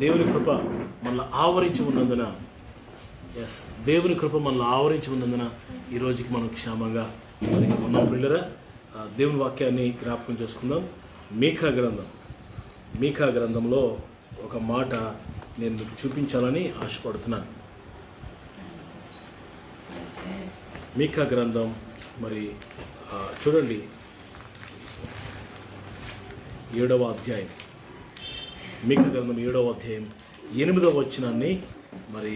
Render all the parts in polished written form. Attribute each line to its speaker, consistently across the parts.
Speaker 1: దేవుని కృప మనల్ని ఆవరించి ఉన్నందున, దేవుని కృప మనల్ని ఆవరించి ఉన్నందున ఈ రోజుకి మనం క్షేమంగా మరి ఉన్నాం. పిల్లరా, దేవుని వాక్యాన్ని జ్ఞాపకం చేసుకుందాం. మీకా గ్రంథంలో ఒక మాట నేను మీకు చూపించాలని ఆశపడుతున్నాను. మీకా గ్రంథం మరి చూడండి, 7వ అధ్యాయం. మీకా గ్రంథం 7వ అధ్యాయం 8వ వచనాన్ని మరి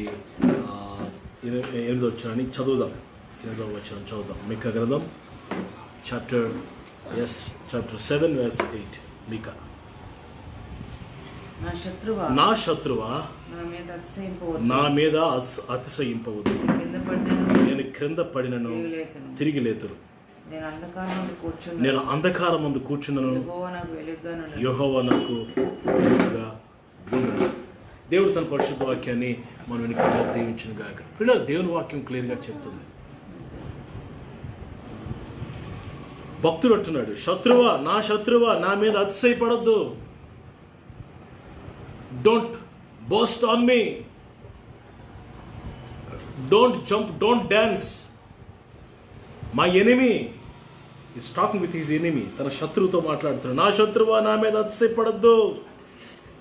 Speaker 1: 8వ వచనాన్ని చదువుదాం. 8వ వచనం చదువుదాం. మీకా గ్రంథం చాప్టర్ 7 verse 8. మీకా, నా శత్రువా నా మీద అతిశయింపవద్దు, నేను క్రింద పడినను తిరిగి లేతురు, నేను అంధకారం ముందు కూర్చున్నాను, యెహోవా నాకు వెలుగుగా ఉండును. దేవుడు తన పరిశుద్ధ వాక్యాన్ని మనం వెనుక దీవించును గాక. పిల్లలు, దేవుని వాక్యం క్లియర్గా చెప్తుంది. భక్తుడు అంటున్నాడు, నా శత్రువా నా మీద అతిశయపడద్దు. Don't boast on me, don't jump, don't dance. My enemy is talking with his enemy. తన శత్రువుతో మాట్లాడుతున్నాడు. నా శత్రువా నా మీద అతిశయపడద్దు,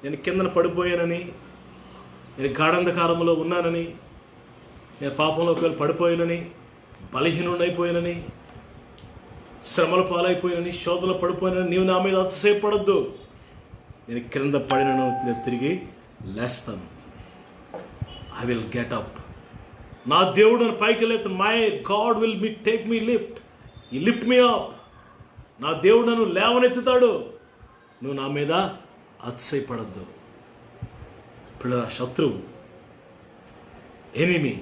Speaker 1: నేను కిందన పడిపోయానని, నేను గాఢంధకారంలో ఉన్నానని, నేను పాపంలోకి వెళ్ళి పడిపోయానని, బలహీనుడైపోయానని, శ్రమల పాలైపోయినని, శోధనలో పడిపోయినని నీవు నా మీద అతిశయపడద్దు. నేను క్రింద పడినను నేను తిరిగి లేస్తాను. I will get up. నా దేవుడు నన్ను పైకి లేపు. My God will take me lift. ఈ లిఫ్ట్ మీ అప్. నా దేవుడు నన్ను లేవనెత్తుతాడు. నువ్వు నా మీద అతిశయపడద్దు. పిల్లల, శత్రువు, ఎనిమి.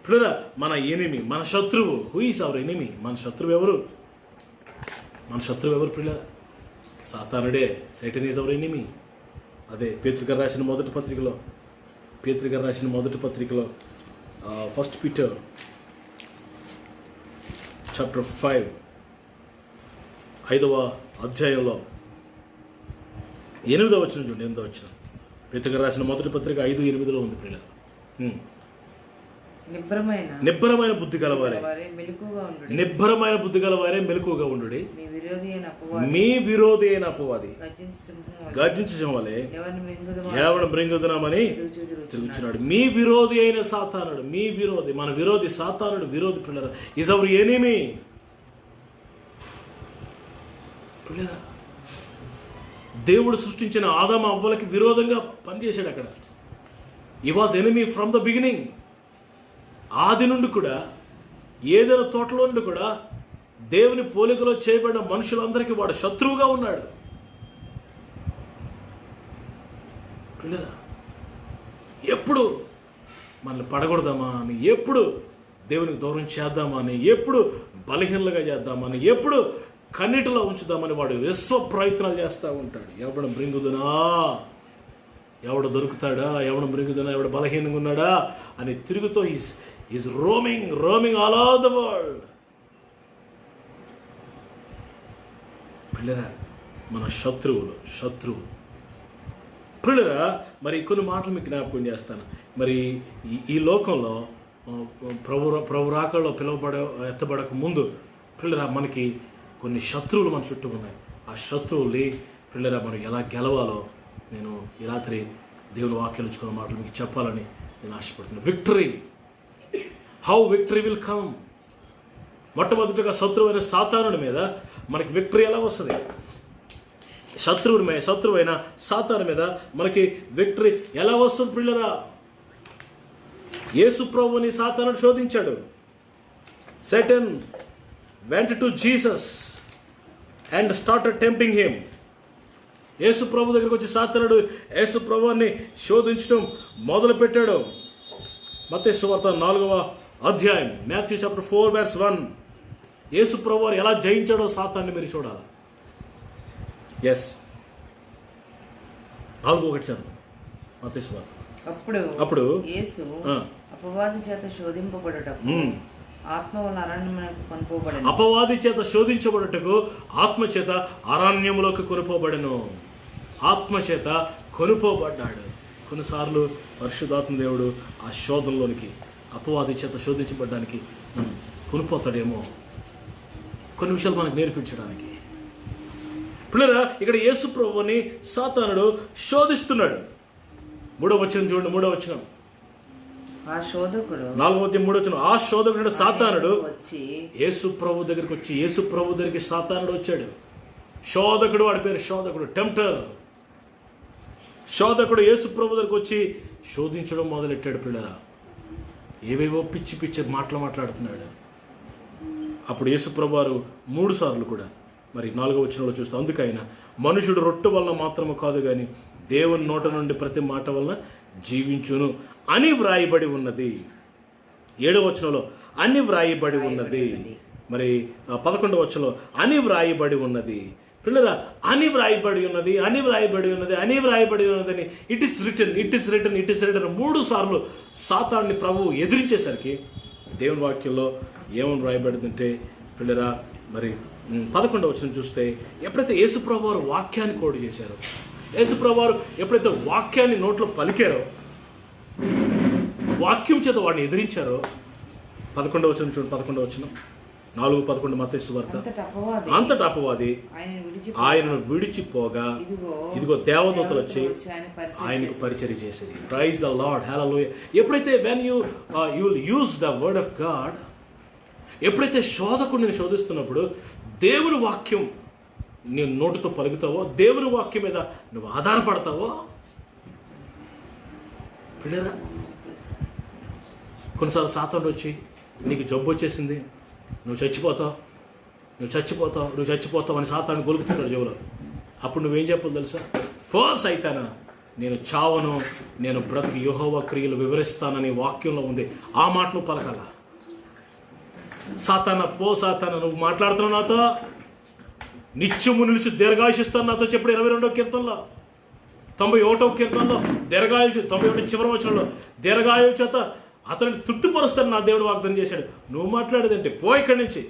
Speaker 1: పిల్లల, మన ఎనిమి, మన శత్రువు. Who is our enemy? మన శత్రువు ఎవరు? పిల్లల, సాతానుడే. Satan is our enemy. అదే పేతురు గారు రాసిన మొదటి పత్రికలో 1 Peter chapter 5 5వ అధ్యాయంలో 8వ వచనం చూడండి. 8వ వచనం. పేతురు గారు రాసిన మొదటి పత్రిక 5:8లో ఉంది. పిల్లలు, నిబ్బరమైన బుద్ధి గలవారే మెలకువగా ఉండుడి. మీ విరోధి అయిన అపవాది గర్జించు సింహవలే ఎవరిని మృంగుదునామని తిరుగుచున్నాడు. మీ విరోధి అయిన సాతానుడు, మీ విరోధి, మన విరోధి సాతానుడు. విరోధి పిల్లరా ఈజ్ అవర్ ఎనిమీ. పిల్లరా, దేవుడు సృష్టించిన ఆదాము అవ్వలకి విరోధంగా పనిచేశాడు. అక్కడ హి was enemy from the beginning. ఆది నుండి కూడా, ఏదైనా తోటలో నుండి కూడా దేవుని పోలికలో చేయబడిన మనుషులందరికీ వాడు శత్రువుగా ఉన్నాడు. పిల్లరా, ఎప్పుడు మనల్ని పడగొడదామా అని, ఎప్పుడు దేవునికి దూరం చేద్దామా అని, ఎప్పుడు బలహీనలుగా చేద్దామని, ఎప్పుడు కన్నీటిలో ఉంచుదామని వాడు విశ్వ ప్రయత్నాలు చేస్తూ ఉంటాడు. ఎవడు మృంగుదునా, ఎవడు దొరుకుతాడా, ఎవడు మృంగుదునా, ఎవడు బలహీనంగా ఉన్నాడా అని తిరుగుతూ is roaming all over the world. పిల్లరా, మన శత్రువు. పిల్లరా, మరి కొన్ని మాటలు మీకు జ్ఞాపకం చేస్తాను. మరి ఈ లోకంలో ప్రభు రాకల్లో ఎత్తబడక ముందు పిల్లరా మనకి కొన్ని శత్రువులు మన చుట్టూ ఉన్నాయి. ఆ శత్రువుల్ని పిల్లరా మనం ఎలా గెలవాలో నేను ఈ రాత్రి దేవుని వాక్యాలు ఇచ్చుకున్న మాటలు మీకు చెప్పాలని నేను ఆశపడుతున్నాను. How victory will come. మొట్టమొదటిగా శత్రువైన సాతానుడి మీద మనకి విక్టరీ ఎలా వస్తుంది? శత్రువైన సాతాను మీద మనకి విక్టరీ ఎలా వస్తుంది? పిల్లరా, యేసు ప్రభువుని సాతానుడు శోధించాడు. Satan went to Jesus and started tempting him. యేసు ప్రభు దగ్గరికి వచ్చి సాతానుడు యేసు ప్రభువుని శోధించడం మొదలు పెట్టాడు. మత్తయి సువార్త 4వ అధ్యాయం, Matthew chapter 4 verse 1. యేసు ప్రభువు ఎలా జయించాడో సాతాన్ని మీరు చూడాలి. ఎస్, 4:1 చదువు మత్తయి సువార్త. అప్పుడు
Speaker 2: యేసు అపవాది చేత శోధింపబడుటకు ఆత్మ వలన అరణ్యమునకు కొనుపోబడెను. అపవాది చేత శోధించబడుటకు ఆత్మ చేత అరణ్యములోకి కొనుపోబడెను.
Speaker 1: ఆత్మ చేత కొనుపోబడ్డాడు. కొన్నిసార్లు పరిశుద్ధాత్మ దేవుడు ఆ శోధనలోనికి, అపవాది చేత శోధించబడ్డానికి మనం కొనిపోతాడేమో, కొన్ని విషయాలు మనకు నేర్పించడానికి. పిల్లరా, ఇక్కడ యేసు ప్రభువుని సాతానుడు శోధిస్తున్నాడు. 3వ వచనం చూడండి, 3వ వచనం,
Speaker 2: ఆ శోధకుడు
Speaker 1: 4వ అధ్యాయం 3వ వచనం. ఆ శోధకుడు సాతానుడు
Speaker 2: వచ్చి
Speaker 1: యేసు ప్రభు దగ్గరికి వచ్చి, యేసు ప్రభు దగ్గరికి సాతానుడు వచ్చాడు. శోధకుడు, వాడి పేరు శోధకుడు, టెంప్టర్. శోధకుడు యేసు ప్రభు దగ్గరికి వచ్చి శోధించడం మొదలెట్టాడు. పిల్లరా, ఏవేవో పిచ్చి పిచ్చి మాటలు మాట్లాడుతున్నాడు. అప్పుడు యేసు ప్రభు వారు 3 సార్లు కూడా మరి 4వ వచనంలో చూస్తే, అందుకైనా మనుషుడు రొట్టె వలన మాత్రము కాదు కానీ దేవుని నోట నుండి ప్రతి మాట వలన జీవించును అని వ్రాయబడి ఉన్నది. 7వ వచనంలో అని వ్రాయబడి ఉన్నది. మరి 11వ వచనంలో అని వ్రాయబడి ఉన్నది. పిల్లరా, అని వ్రాయబడి ఉన్నది, అని వ్రాయబడి ఉన్నది, అని వ్రాయబడి ఉన్నదని, it is return, it is return, it is return 3 సార్లు సాతాన్ని ప్రభువు ఎదిరించేసరికి దేవుని వాక్యంలో ఏమని వ్రాయబడిందంటే, పిల్లరా, మరి 11వ వచనం చూస్తే, ఎప్పుడైతే యేసుప్రభు వారు వాక్యాన్ని కోడి చేశారో, యేసుప్రభు వారు ఎప్పుడైతే వాక్యాన్ని నోట్లో పలికారో, వాక్యం చేత వాడిని ఎదిరించారో, 11వ వచనం చూడండి, 11వ వచనం, 4:11 మత్తయి సువార్త. అంతటా అపవాది ఆయనను విడిచిపోగా ఇదిగో దేవదూతలు వచ్చి ఆయనకు పరిచర్య చేసేది. ప్రైజ్ ద లార్డ్, హల్లెలూయా. ఎప్పుడైతే when you will use the word of God, ఎప్పుడైతే శోధకుడిని శోధిస్తున్నప్పుడు దేవుని వాక్యం నేను నోటితో పలుకుతావో, దేవుని వాక్యం మీద నువ్వు ఆధారపడతావో, పిల్లరా, కొన్నిసార్లు సాతానుడు వచ్చి నీకు జబ్బు వచ్చేసింది, నువ్వు చచ్చిపోతావు, నువ్వు చచ్చిపోతావు, నువ్వు చచ్చిపోతావు అని సాతాను గొలుకుతుంటాడు చెవులో. అప్పుడు నువ్వేం చెప్పాలి తెలుసా? పో సైతానా, నేను చావను, నేను బ్రతికి యెహోవా క్రియలు వివరిస్తానని వాక్యంలో ఉంది. ఆ మాట నువ్వు పలకాల. సాతానా, పో సాతానా, నువ్వు మాట్లాడుతున్నావు నాతో, నిత్యము నిలిచి దీర్ఘాయుషిస్తాను నాతో చెప్పాడు 22వ కీర్తనలో. 91వ కీర్తనలో దీర్ఘాయుషు, 91 చివరి వచనంలో దీర్ఘాయువు చేత అతన్ని తృప్తిపరుస్తాను నా దేవుడు వాగ్దానం చేశాడు. నువ్వు మాట్లాడేదంటే పో ఇక్కడి నుంచి.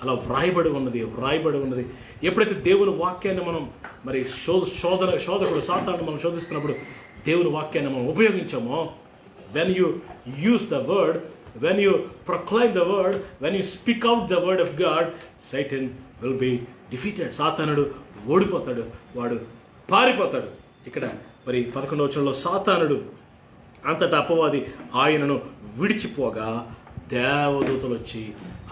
Speaker 1: అలా వ్రాయబడి ఉన్నది. ఎప్పుడైతే దేవుని వాక్యాన్ని మనం మరి శోధకుడు సాతాను మనం శోధిస్తున్నప్పుడు దేవుని వాక్యాన్ని మనం ఉపయోగించామో, when you use the word, when you proclaim the word, when you speak out the word of God, Satan will be defeated. సాతానుడు ఓడిపోతాడు, వాడు పారిపోతాడు. ఇక్కడ మరి 11వ వచనంలో సాతానుడు అంతటా అపవాది ఆయనను విడిచిపోగా దేవదూతలు వచ్చి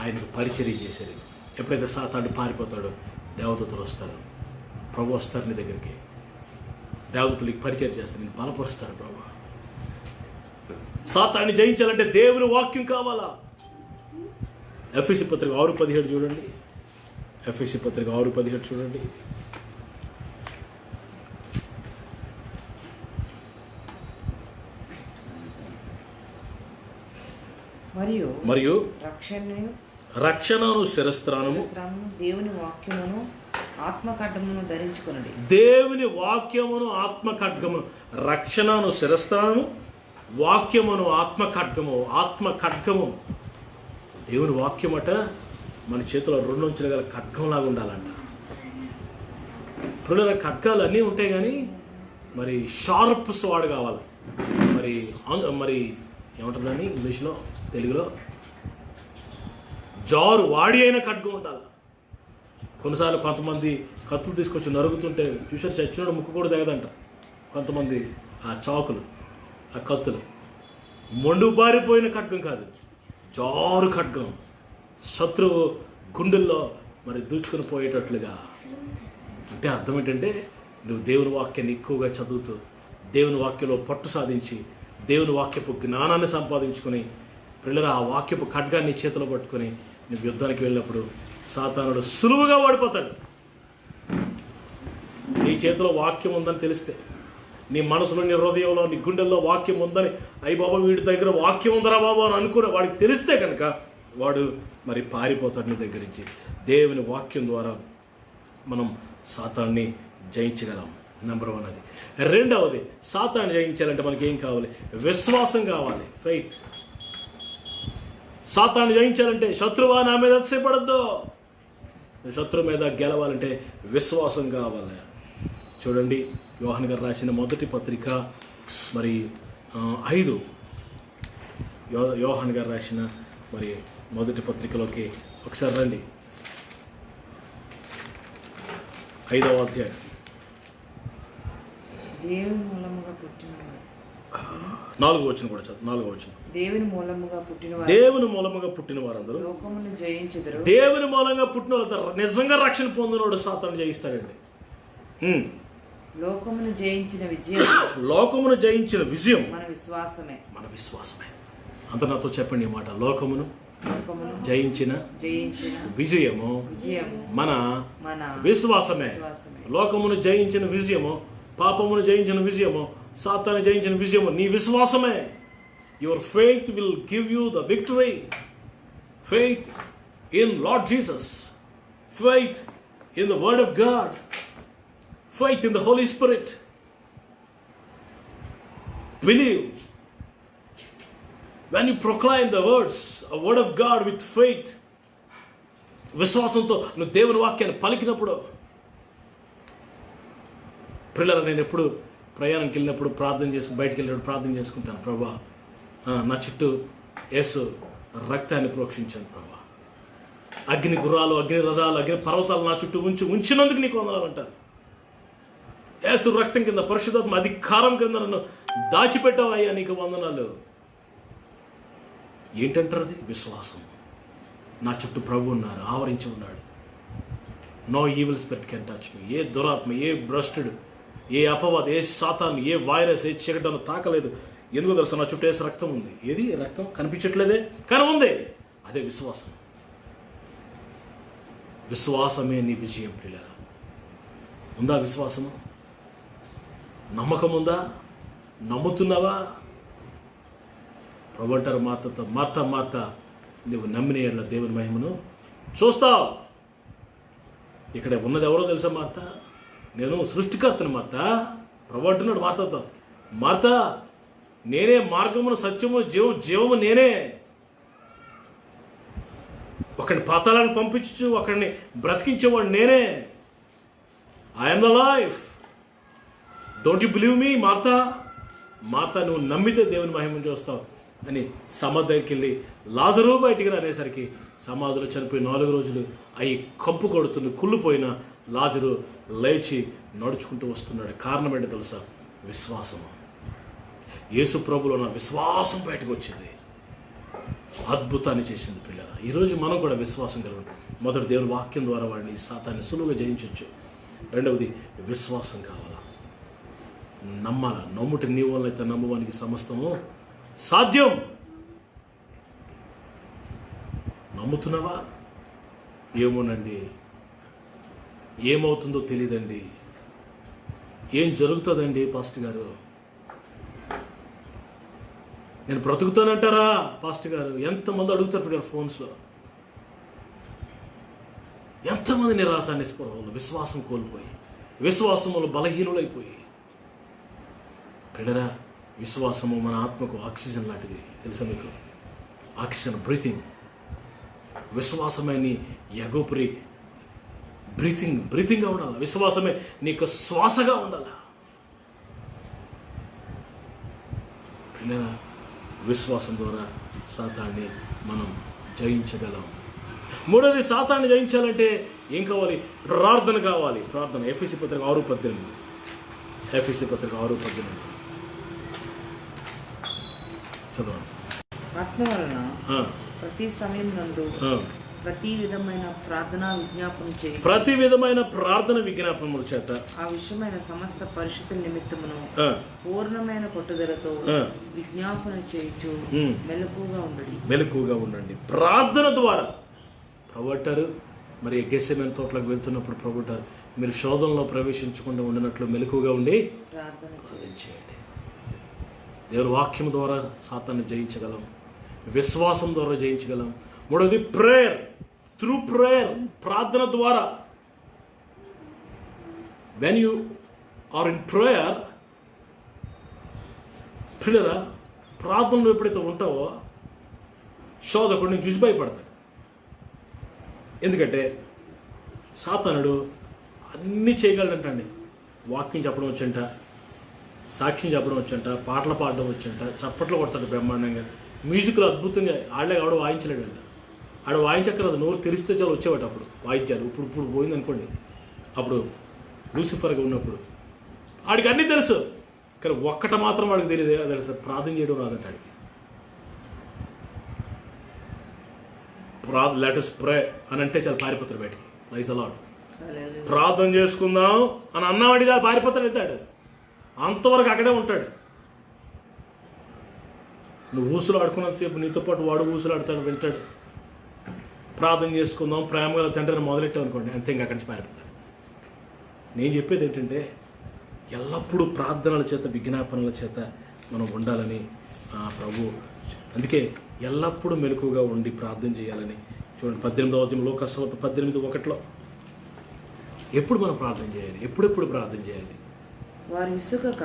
Speaker 1: ఆయనకు పరిచర్య చేశారు. ఎప్పుడైతే సాతానుడు పారిపోతాడో దేవదూతలు వస్తారు, ప్రభు వస్తారు నీ దగ్గరికి, దేవదూతలకి పరిచర్య చేస్తారు, నేను బలపరుస్తాడు ప్రభు. సాతాన్ని జయించాలంటే దేవుని వాక్యం కావాలా? ఎఫెసీ పత్రిక 6:17 చూడండి, ఎఫెసీ పత్రిక 6:17 చూడండి. మరియు రక్షణను శిరస్త్రానము,
Speaker 2: దేవుని వాక్యమును ఆత్మఖడ్గమును ధరించుకొనుడి.
Speaker 1: దేవుని వాక్యమును ఆత్మఖడ్గము, రక్షణను శిరస్త్రానము, వాక్యమును ఆత్మఖడ్గము. దేవుని వాక్యమట మన చేతిలో 2 అంచులు గల ఖడ్గంలాగా ఉండాలంట. పిల్లల ఖడ్గాలు అన్నీ ఉంటాయి కానీ మరి షార్ప్ స్వాడ్ కావాలి. మరి ఏమంటుందని ఇంగ్లీష్లో, తెలుగులో జారు వాడి అయిన ఖడ్గం ఉండాలి. కొన్నిసార్లు కొంతమంది కత్తులు తీసుకొచ్చి నరుగుతుంటే చూసారు, చచ్చినోడు ముక్కు కూడా తెగదంట. కొంతమంది ఆ చాకులు, ఆ కత్తులు మొండు బారిపోయిన ఖడ్గం కాదు, జారు ఖడ్గం, శత్రువు గుండెల్లో మరి దూచుకొని పోయేటట్లుగా. అంటే అర్థం ఏంటంటే, నువ్వు దేవుని వాక్యాన్ని ఎక్కువగా చదువుతూ, దేవుని వాక్యంలో పట్టు సాధించి, దేవుని వాక్యపు జ్ఞానాన్ని సంపాదించుకొని, పిల్లలు ఆ వాక్యపు ఖడ్గాన్ని చేతిలో పట్టుకొని నువ్వు యుద్ధానికి వెళ్ళినప్పుడు సాతానుడు సులువుగా ఓడిపోతాడు. నీ చేతిలో వాక్యం ఉందని తెలిస్తే, నీ మనసులో, నీ హృదయంలో, నీ గుండెల్లో వాక్యం ఉందని, అయ్యి బాబా వీడి దగ్గర వాక్యం ఉందరా బాబా అని అనుకుని వాడికి తెలిస్తే కనుక వాడు మరి పారిపోతాడు నీ దగ్గర నుంచి. దేవుని వాక్యం ద్వారా మనం సాతాన్ని జయించగలం. నెంబర్ 1 అది. 2వది, సాతాన్ని జయించాలంటే మనకి ఏం కావాలి? విశ్వాసం కావాలి, ఫెయిత్. సాతాన్ని జయించాలంటే, శత్రువా నా మీద అతిశయపడద్దు, శత్రువు మీద గెలవాలంటే విశ్వాసం కావాలి. చూడండి, యోహాను గారు రాసిన మొదటి పత్రిక మరి 5, యోహాను గారు రాసిన మరి మొదటి పత్రికలోకి ఒకసారి రండి. 5వ అధ్యాయం.
Speaker 2: దేవుని మూలముగా పుట్టినవారు
Speaker 1: 4వ వచనం కూడా చదువు. 4వ వచనం.
Speaker 2: దేవుని మూలముగా పుట్టినవారు
Speaker 1: దేవుని మూలముగా పుట్టిన వారందరూ
Speaker 2: లోకమును జయించెదరు.
Speaker 1: దేవుని మూలంగా పుట్టిన వాళ్ళందరూ నిజంగా రక్షణ పొందినోడు సాతాను జయిస్తాడండి.
Speaker 2: లోకమును జయించిన విజయం
Speaker 1: లోకమును జయించిన విజయం
Speaker 2: మన విశ్వాసమే.
Speaker 1: మన విశ్వాసమే. అంత నాతో చెప్పండి ఈ మాట. లోకమును
Speaker 2: లోకమును
Speaker 1: జయించిన విజయము మన విశ్వాసమే. లోకమును జయించిన విజయము, పాపమును జయించిన విజయము, సాతాను జయించిన విజయము నీ విశ్వాసమే. Your faith will give you the victory. Faith in Lord Jesus, faith in the word of God, faith in the Holy Spirit. Believe. When you proclaim the words, a word of God with faith, విశ్వాసంతో నువ్వు దేవుని వాక్యాన్ని పలికినప్పుడు, పిల్లలు నేను ఎప్పుడు ప్రయాణంకి వెళ్ళినప్పుడు బయటికి వెళ్ళినప్పుడు ప్రార్థన చేసుకుంటాను. ప్రభా, నా చుట్టూ యేసు రక్తాన్ని ప్రోక్షించాను ప్రభా. అగ్ని గుర్రాలు, అగ్ని రథాలు, అగ్ని పర్వతాలు నా చుట్టూ ఉంచినందుకు నీకు వందనాలు అంటాను. యేసు రక్తం కింద, పరిశుద్ధాత్మ అధికారం కింద నన్ను దాచిపెట్టావయ్యా, నీకు వందనాలు. ఏంటంటారు అది? విశ్వాసం. నా చుట్టూ ప్రభు ఉన్నారు, ఆవరించి ఉన్నాడు. No evil spirit can touch me. ఏ దురాత్మ, ఏ భ్రష్టుడు, ఏ అపవాది, ఏ సాతాను, ఏ వైరస్, ఏ చీకటను తాకలేదు. ఎందుకు తెలుసా? నా చుట్టూ వేసే రక్తం ఉంది. ఏది రక్తం? కనిపించట్లేదే, కానీ ఉంది. అదే విశ్వాసం. విశ్వాసమే నీ విజయం ప్రియులారా. ఉందా విశ్వాసము? నమ్మకం ఉందా? నమ్ముతున్నావా? ప్రభు అంటారు మార్తతో, మార్త నువ్వు నమ్మిన ఎడల దేవుని మహిమను చూస్తావు. ఇక్కడ ఉన్నది ఎవరో తెలుసా? మార్త. నేను సృష్టికర్తను మార్త. ప్రభు అంటున్నాడు మార్తతో, మార్త నేనే మార్గమును, సత్యము, జీవము నేనే. ఒకడిని పాతాళాన్ని పంపించు, ఒకడిని బ్రతికించేవాడు నేనే. I'm the life. Don't you believe me Martha? Martha నువ్వు నమ్మితే దేవుని మహిమను చూస్తావు అని సమాధి దగ్గరికి వెళ్ళి లాజరు బయటికి అనేసరికి సమాధిలో చనిపోయి 4 రోజులు అవి కంపు కొడుతున్న కుళ్ళిపోయిన లాజరు లేచి నడుచుకుంటూ వస్తున్నాడు. కారణం ఏంటో తెలుసా? విశ్వాసము. యేసు ప్రభులో నా విశ్వాసం బయటకు వచ్చింది, అద్భుతాన్ని చేసింది పిల్లరా. ఈరోజు మనం కూడా విశ్వాసం కలగండి. మొదటి దేవుని వాక్యం ద్వారా వాడిని సాతాన్ని సులువుగా జయించవచ్చు. రెండవది విశ్వాసం కావాలా, నమ్మాలా. నమ్ముటి నీ వల్ల అయితే నమ్మవానికి సమస్తము సాధ్యం. నమ్ముతున్నావా? ఏమోనండి, ఏమవుతుందో తెలియదండి, ఏం జరుగుతుందండి పాస్టర్ గారు, నేను బ్రతుకుతానంటారా పాస్టర్ గారు? ఎంతమంది అడుగుతారు ఫోన్స్లో. ఎంతమంది నిరాశ, నిస్పృహలు, విశ్వాసం కోల్పోయి, విశ్వాసములు బలహీనులైపోయి. పిల్లరా, విశ్వాసము మన ఆత్మకు ఆక్సిజన్ లాంటిది తెలుసా మీకు? Oxygen, breathing. విశ్వాసమే నీ ఎగోపురి బ్రీతింగ్గా ఉండాలి. విశ్వాసమే నీకు శ్వాసగా ఉండాలి. పిల్లరా, విశ్వాసం ద్వారా సాతాన్ని మనం జయించగలం. మూడోది, సాతాన్ని జయించాలంటే ఏం కావాలి? ప్రార్థన కావాలి. ప్రార్థన. ఎఫెసీ పత్రిక 6:18. ఎఫెసీ పత్రిక 6:18 చదవండి.
Speaker 2: ఆత్మ వలన ప్రతి సమయం నందు ప్రతి విధమైన ప్రార్థన విజ్ఞాపనముల చేత ఆ విషయమైన సమస్త పరిశుద్ధ నిమిత్తమును పూర్ణమైన పట్టుదలతో విజ్ఞాపన చేయుచు మెలకుగా ఉండండి. ప్రార్థన ద్వారా ప్రభువారు మరి గెస్సెమనే తోటలోకి వెళ్తున్నప్పుడు ప్రభువారు మీరు శోధనలో ప్రవేశించకుండా ఉండినట్లు మెలకుగా ఉండి ప్రార్థన చేయండి. దేవుని వాక్యం ద్వారా సాతాన్ని జయించగలం, విశ్వాసం ద్వారా జయించగలం. మూడవది ప్రేయర్. త్రూ ప్రేయర్, ప్రార్థన ద్వారా. When you are in prayer, పిల్లరా, ప్రార్థనలో ఎప్పుడైతే ఉంటావో శోధకుడు నేను చూసి భయపడతాడు. ఎందుకంటే సాతానుడు అన్నీ చేయగలడంటండి.
Speaker 1: వాక్యం చెప్పడం వచ్చంట, సాక్ష్యం చెప్పడం వచ్చంట, పాటలు పాడడం వచ్చంట, చప్పట్లు కొడతాడు బ్రహ్మాండంగా, మ్యూజిక్లో అద్భుతంగా. ఆళ్ళే ఆవిడ వాయించలేడంట, ఆడ వాయించక్కర్లేదు, నోరు తెరిస్తే చాలు వచ్చేవాట అప్పుడు వాయించారు. ఇప్పుడు పోయింది అనుకోండి, అప్పుడు లూసిఫర్గా ఉన్నప్పుడు ఆడికి అన్నీ తెలుసు, కానీ ఒక్కట మాత్రం వాడికి తెలియదు, అదే సార్ ప్రార్థన చేయడం రాదంట ఆడికి. లెట్ us pray అని అంటే చాలా పారిపోతాడు బయటికి. Praise the Lord. ప్రార్థన చేసుకుందాం అని అన్నవాడిగా పారిపోతాడు, ఎత్తాడు, అంతవరకు అక్కడే ఉంటాడు. నువ్వు ఊసులు ఆడుకున్నంతసేపు నీతో పాటు వాడు ఊసులు ఆడతాడు, వింటాడు. ప్రార్థన చేసుకుందాం, ప్రేమగా తండ్రిని మొదలెట్టాం అనుకోండి, అంతే ఇంకా అక్కడి నుంచి పారిపోతాడు. నేను చెప్పేది ఏంటంటే ఎల్లప్పుడూ ప్రార్థనల చేత విజ్ఞాపనల చేత మనం ఉండాలని ప్రభు, అందుకే ఎల్లప్పుడూ మెలకుగా ఉండి ప్రార్థన చేయాలని. చూడండి 18వ అధ్యాయం లోకస్వార్త 18:1 ఎప్పుడు మనం ప్రార్థన చేయాలి, ఎప్పుడెప్పుడు ప్రార్థన చేయాలి?
Speaker 3: వారు విసుగక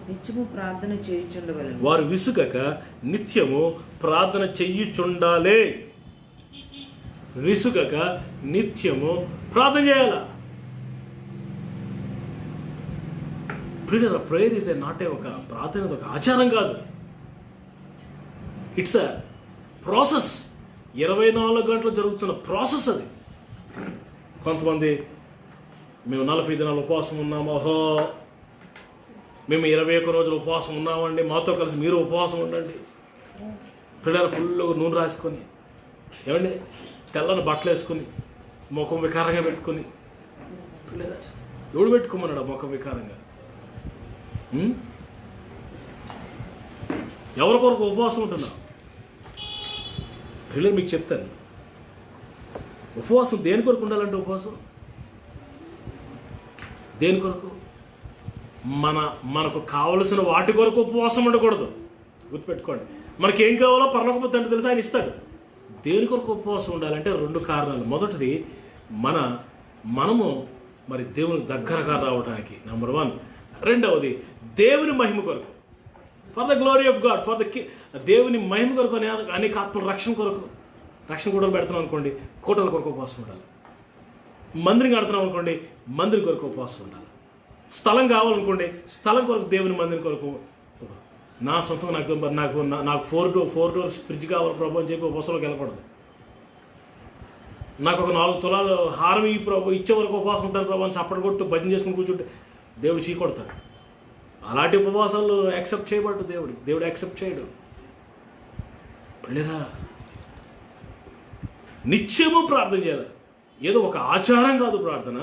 Speaker 3: నిత్యము ప్రార్థన చేయుచుండవలెను.
Speaker 1: వారు విసుగక నిత్యము ప్రార్థన చెయ్యుచుండాలే. విసుగక నిత్యము ప్రార్థన చేయాలా? ప్రేయర్ ఈజ్ నాట్ ఏ ఒక ప్రార్థన, ఒక ఆచారం కాదు, ఇట్స్ అ ప్రాసెస్. 24 గంటలు జరుగుతున్న ప్రాసెస్ అది. కొంతమంది మేము 40 దినాలు ఉపవాసం ఉన్నాము, ఓహో మేము 21 రోజులు ఉపవాసం ఉన్నామండి, మాతో కలిసి మీరు ఉపవాసం ఉండండి. పిల్లలు ఫుల్గా నూనె రాసుకొని, ఏమండి తెల్లని బట్టలు వేసుకొని, ముఖం వికారంగా పెట్టుకొని, పిల్లలు ఎవడు పెట్టుకోమన్నాడు ముఖం వికారంగా? ఎవరి కొరకు ఉపవాసం ఉంటున్నా? పిల్లలు మీకు చెప్తాను, ఉపవాసం దేని కొరకు ఉండాలంటే, ఉపవాసం దేని కొరకు? మనకు కావలసిన వాటి కొరకు ఉపవాసం ఉండకూడదు, గుర్తుపెట్టుకోండి. మనకేం కావాలో పరలోకపు తండ్రి తెలుసు, ఆయన ఇస్తాడు. దేని కొరకు ఉపవాసం ఉండాలంటే 2 కారణాలు. మొదటిది మనము మరి దేవుని దగ్గరగా రావడానికి, నెంబర్ 1. రెండవది దేవుని మహిమ కొరకు, for the glory of God, for the దేవుని మహిమ కొరకు, అనేక ఆత్మల రక్షణ కొరకు. రక్షణ కూడా పెడుతున్నాం అనుకోండి, కోటల కొరకు ఉపవాసం ఉండాలి. మందిరం కడుతున్నాం అనుకోండి, మందిరం కొరకు ఉపవాసం ఉండాలి. స్థలం కావాలనుకోండి, స్థలం కొరకు, దేవుని మందిరం కొరకు. నా సొంతంగా నాకు 4 డోర్స్ ఫ్రిడ్జ్ కావాలి ప్రభు అని చెప్పి ఉపవాసంలోకి వెళ్ళకూడదు. నాకు ఒక 4 తులాలు హారం ఈ ప్రభు ఇచ్చే వరకు ఉపవాసం ఉంటాను ప్రభు అని సప్పటి కొట్టు భజన చేసుకుని కూర్చుంటే దేవుడు చీకొడతాడు. అలాంటి ఉపవాసాలు యాక్సెప్ట్ చేయబడ్డు దేవుడు యాక్సెప్ట్ చేయడు. పిల్లరా, నిత్యము ప్రార్థన చేయాలి. ఏదో ఒక ఆచారం కాదు ప్రార్థన.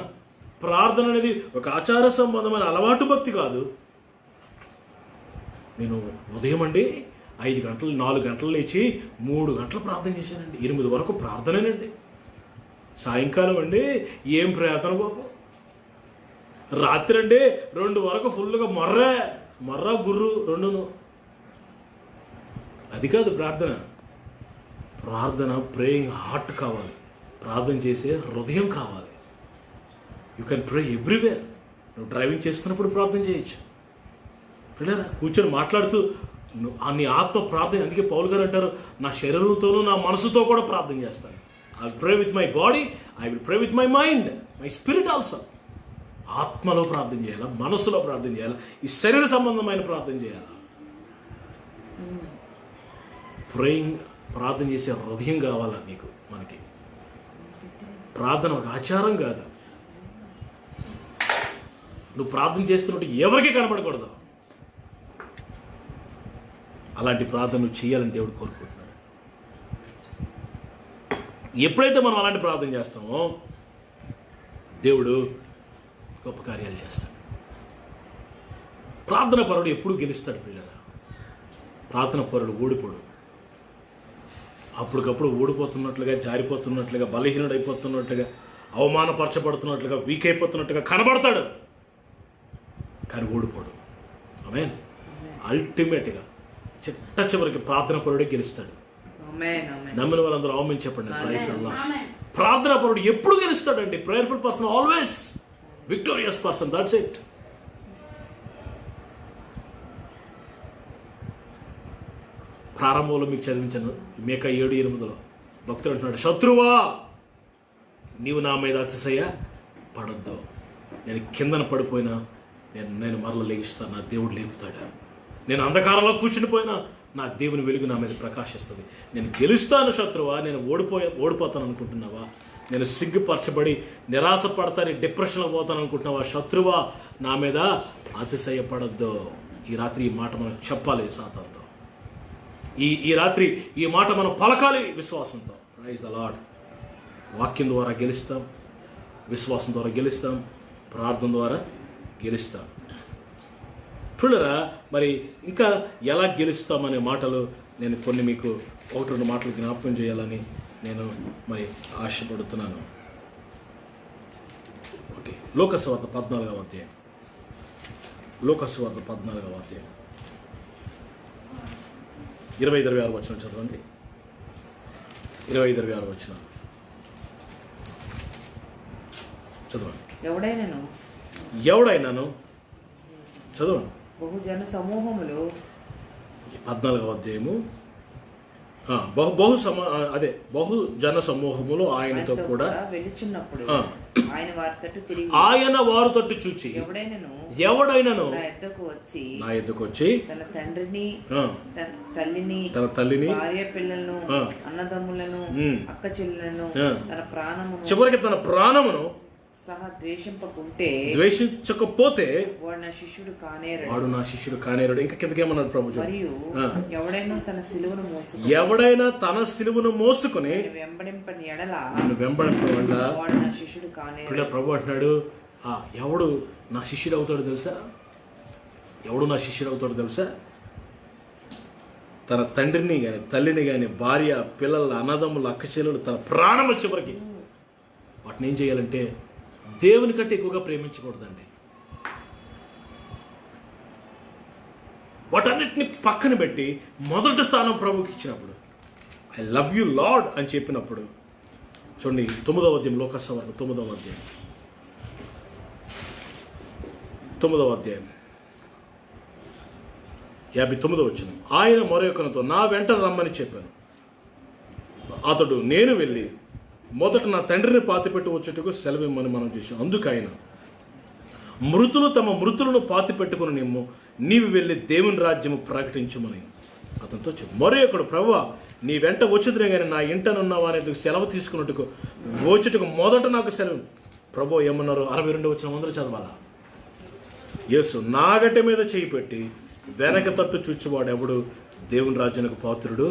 Speaker 1: ప్రార్థన అనేది ఒక ఆచార సంబంధమైన అలవాటు భక్తి కాదు. నేను ఉదయం అండి 5 గంటలు 4 గంటలు లేచి 3 గంటలు ప్రార్థన చేశానండి, 8 వరకు ప్రార్థనేనండి. సాయంకాలం అండి ఏం ప్రార్థన బాబు, రాత్రి అండి 2 వరకు ఫుల్గా మర్ర గుర్రు 2. అది కాదు ప్రార్థన. ప్రేయింగ్ హార్ట్ కావాలి, ప్రార్థన చేసే హృదయం కావాలి. You can pray everywhere. నువ్వు డ్రైవింగ్ చేస్తున్నప్పుడు ప్రార్థన చేయొచ్చు. పిల్లరా, కూర్చొని మాట్లాడుతూ నీ ఆత్మ ప్రార్థన. అందుకే పౌలు గారు అంటారు, నా శరీరంతోనూ నా మనసుతో కూడా ప్రార్థన చేస్తాను. I will pray with my body, I will pray with my mind, my spirit also. ఆత్మలో ప్రార్థన చేయాలా, మనసులో ప్రార్థన చేయాలా, ఈ శరీర సంబంధమైన ప్రార్థన చేయాలా. ప్రేయింగ్, ప్రార్థన చేసే హృదయం కావాలా నీకు. మనకి ప్రార్థన ఒక ఆచారం కాదు. నువ్వు ప్రార్థన చేస్తున్నట్టు ఎవరికీ కనపడకూడదు. అలాంటి ప్రార్థన నువ్వు చేయాలని దేవుడు కోరుకుంటున్నాడు. ఎప్పుడైతే మనం అలాంటి ప్రార్థన చేస్తామో దేవుడు గొప్ప కార్యాలు చేస్తాడు. ప్రార్థన పరుడు ఎప్పుడు గెలుస్తాడు పిల్లరా. ప్రార్థన పరుడు ఓడిపోడు. అప్పటికప్పుడు ఓడిపోతున్నట్లుగా, జారిపోతున్నట్లుగా, బలహీనుడైపోతున్నట్లుగా, అవమానపరచబడుతున్నట్లుగా, వీక్ అయిపోతున్నట్టుగా కనబడతాడు, కానీ ఓడిపోడు. ఆమేన్. అల్టిమేట్గా చిట్ట చివరికి ప్రార్థన పరుడే గెలుస్తాడు. నమ్మిన వాళ్ళందరూ ఆమేన్ చెప్పండి. Praise the Lord. ప్రార్థన పరుడు ఎప్పుడు గెలుస్తాడండి. Prayerful person always victorious person, that's it. ప్రారంభంలో మీకు చదివించాను, మేకా 7:8 భక్తుడు అంటున్నాడు, శత్రువా నీవు నా మీద అతిశయ పడొద్దు. నేను కిందన పడిపోయినా నేను మరల లేగిస్తాను, నా దేవుడు లేపుతాడు. నేను అంధకారంలో కూర్చుని పోయినా నా దేవుని వెలుగు నా మీద ప్రకాశిస్తుంది. నేను గెలుస్తాను శత్రువా, నేను ఓడిపోతాను అనుకుంటున్నావా? నేను సిగ్గుపరచబడి నిరాశపడతాను, డిప్రెషన్లో పోతాను అనుకుంటున్నావా? శత్రువా, నా మీద అతిశయపడద్దు. ఈ రాత్రి ఈ మాట మనం చెప్పాలి సాతానుతో. ఈ రాత్రి ఈ మాట మనం పలకాలి విశ్వాసంతో. Praise the Lord. వాక్యం ద్వారా గెలుస్తాం, విశ్వాసం ద్వారా గెలుస్తాం, ప్రార్థన ద్వారా గెలుస్తాం. చూడరా, మరి ఇంకా ఎలా గెలుస్తామనే మాటలు నేను కొన్ని మీకు 1-2 మాటలు జ్ఞాపకం చేయాలని నేను మరి ఆశపడుతున్నాను. ఓకే, లోకసువార్త 14వ అధ్యాయం. లోకసువార్త 14వ అధ్యాయం 25-26 వచనం చదవండి. 25-26 వచనం చదవండి. ఎవడైనాను చదవండి.
Speaker 3: బహుజన సమూహములు
Speaker 1: 14వ అధ్యాయము బహుజన సమూహములు ఆయనతో కూడా
Speaker 3: వెలుచున్నప్పుడు
Speaker 1: ఆయన వారు తట్టు చూచి ఎవడైనాను నా ఎద్దకు వచ్చి
Speaker 3: తన తల్లిని భార్య పిల్లలను అన్నదమ్ములను అక్క చెల్లెలను
Speaker 1: చివరికి తన ప్రాణమును
Speaker 3: సహా
Speaker 1: ద్వేషించకపోతే
Speaker 3: వాడు
Speaker 1: నా శిష్యుడు కానేరుడు. ఇంకా కిందకేమన్నాడు ప్రభు?
Speaker 3: ఎవడైనా
Speaker 1: తన సిలువను మోసుకుని వెంబడింపని వల్ల ప్రభు అంటున్నాడు, ఎవడు నా శిష్యుడు అవుతాడు తెలుసా? తన తండ్రిని కానీ తల్లిని కానీ భార్య పిల్లల అన్నదమ్ములు అక్క చెల్లెలు తన ప్రాణం చివరికి వాటిని ఏం చేయాలంటే దేవుని కంటే ఎక్కువగా ప్రేమించకూడదండి. వాటన్నిటిని పక్కన పెట్టి మొదటి స్థానం ప్రభుకి ఇచ్చినప్పుడు, ఐ లవ్ యూ లార్డ్ అని చెప్పినప్పుడు, చూడండి 9వ అధ్యాయం లోకసువార్త 9వ అధ్యాయం 59వ వచనం. ఆయన మరొకనితో నా వెంట రమ్మని చెప్పాను. అతడు నేను వెళ్ళి మొదట నా తండ్రిని పాతిపెట్టి వచ్చేటకు సెలవిమ్మని మనం చేసాం. అందుకు ఆయన మృతులు తమ మృతులను పాతిపెట్టుకుని నిమ్ము, నీవు వెళ్ళి దేవుని రాజ్యము ప్రకటించమని అతనితో చెప్పు. మరొకడు ప్రభువా నీ వెంట వచ్చుదురే కానీ నా ఇంటనున్న వారి సెలవు తీసుకున్నట్టుకు వచ్చేటకు మొదట నాకు సెలవు. ప్రభు ఏమన్నారు? 62వ వచనం అందరూ చదవాలా? యేసు నాగటి మీద చేయి పెట్టి వెనక తట్టు చూచువాడు ఎవడు దేవుని రాజ్యానికి పాత్రుడు.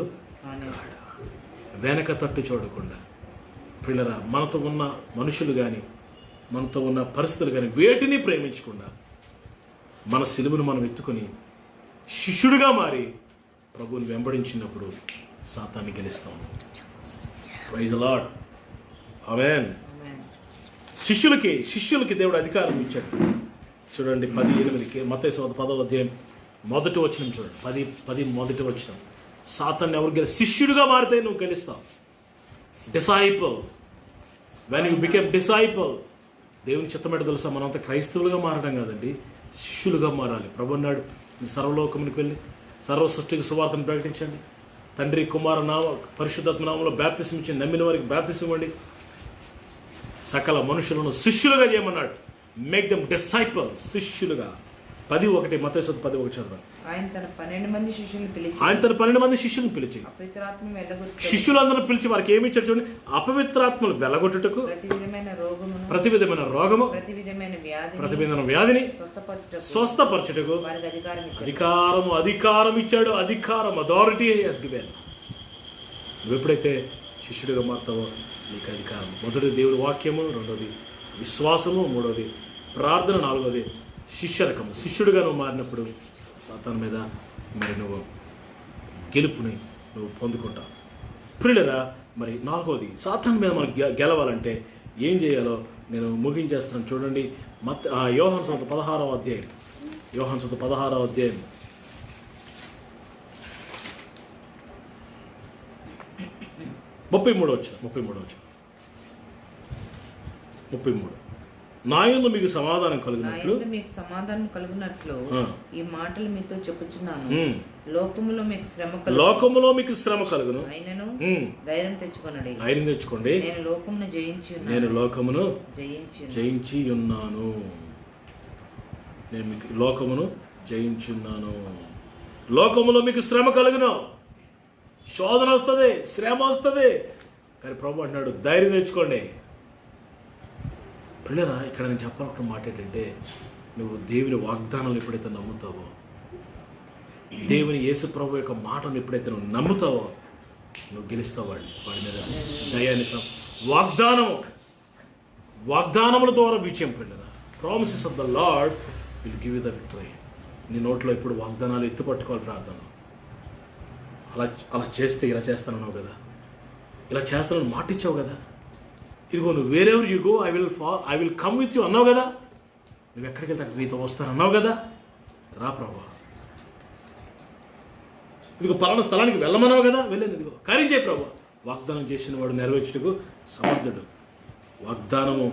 Speaker 1: వెనక తట్టు చూడకుండా పిల్లరా, మనతో ఉన్న మనుషులు కానీ మనతో ఉన్న పరిస్థితులు కానీ వేటిని ప్రేమించకుండా మన సిలువను మనం ఎత్తుకొని శిష్యుడిగా మారి ప్రభువుని వెంబడించినప్పుడు సాతాన్ని గెలుస్తాం. Praise the Lord. ఆమేన్. శిష్యులకి దేవుడు అధికారం ఇచ్చాడు. చూడండి 10:8 మత్తయి సువార్త 10వ అధ్యాయం మొదటి వచనం చూడండి. 10 మొదటి వచనం. సాతాన్ని ఎవరు శిష్యుడిగా మారితే నువ్వు గెలుస్తావు. Disciple, when you became disciple, దేవుని చిత్తమేట తెలుసా? మనంతా క్రైస్తవులుగా మారడం కాదండి, శిష్యులుగా మారాలి. ప్రభు అన్నాడు, మీ సర్వలోకమునికి వెళ్ళి సర్వ సృష్టికి సువార్తను ప్రకటించండి, తండ్రి కుమార నామ పరిశుద్ధాత్మ నామంలో బ్యాప్తిసం ఇచ్చి నమ్మిన వారికి బ్యాప్తిసం ఇవ్వండి, సకల మనుషులను శిష్యులుగా చేయమన్నాడు. మేక్ దెమ్ డిసైపుల్స్, శిష్యులుగా. 10:1 మత్తయి సువార్త 10:1 చదవండి.
Speaker 3: ఆయన తన 12 మంది శిష్యులను పిలిచి శిష్యులందరూ పిలిచి వారికి ఏమి ఇచ్చాడు చూడండి. అపవిత్రాత్మలు వెలగొట్టుటకు, ప్రతి విధమైన రోగము, ప్రతి విధమైన వ్యాధిని స్వస్థపరచుటకు అధికారం ఇచ్చాడు. Authority has given. నువ్వు ఎప్పుడైతే శిష్యుడిగా మారుతావో నీకు అధికారం. మొదటి దేవుడి వాక్యము, రెండోది విశ్వాసము, మూడోది ప్రార్థన, నాలుగోది శిష్యరకము. శిష్యుడిగా నువ్వు మారినప్పుడు సాతాను మీద మరి నువ్వు గెలుపుని నువ్వు పొందుకుంటావు. ప్రియులరా, మరి నాలుగోది సాతాను మీద మనం గెలవాలంటే ఏం చేయాలో నేను ముగించేస్తాను. చూడండి, యోహాను సువార్త 16వ అధ్యాయం. యోహాను సువార్త 16వ అధ్యాయం 33వ వచనం. నాయందు మీకు సమాధానం కలుగునట్లు ఈ మాటలు మీతో చెప్పుచున్నాను. లోకములో మీకు శ్రమ కలుగును, ధైర్యం
Speaker 1: తెచ్చుకోండి, నేను లోకమును జయించి ఉన్నాను.
Speaker 3: నేను మీకు లోకమును జయించున్నాను. లోకములో మీకు శ్రమ కలుగును, శోధన వస్తుంది, శ్రమ వస్తుంది, కానీ ప్రభు అంటున్నాడు ధైర్యం తెచ్చుకోండి. పిల్లరా, ఇక్కడ నేను చెప్పాలనుకున్న మాట ఏంటంటే, నువ్వు దేవుని వాగ్దానాలు ఎప్పుడైతే నమ్ముతావో, దేవుని యేసు ప్రభు యొక్క మాటను ఎప్పుడైతే నువ్వు నమ్ముతావో, నువ్వు గెలుస్తావు వాడి మీద జయాన్ని. వాగ్దానముల ద్వారా విజయం. పిల్లరా, promises of the lord will give you the victory. నీ నోట్లో ఇప్పుడు వాగ్దానాలు ఎత్తుపట్టుకోవాలి. ప్రార్థన అలా చేస్తే ఇలా చేస్తానన్నావు కదా, ఇలా చేస్తానని మాట ఇచ్చావు కదా, ఇదిగో నువ్వు wherever you go I will come with you అన్నావు కదా, నువ్వు ఎక్కడికి వెళ్తే అక్కడికి నీతో వస్తాను అన్నావు కదా, రా ప్రభా. ఇదిగో పలానా స్థలానికి వెళ్ళమన్నావు కదా, వెళ్ళాను. ఇదిగో కార్యం చేయి ప్రభా. వాగ్దానం చేసిన వాడు నెరవేర్చుటకు సమర్థుడు. వాగ్దానము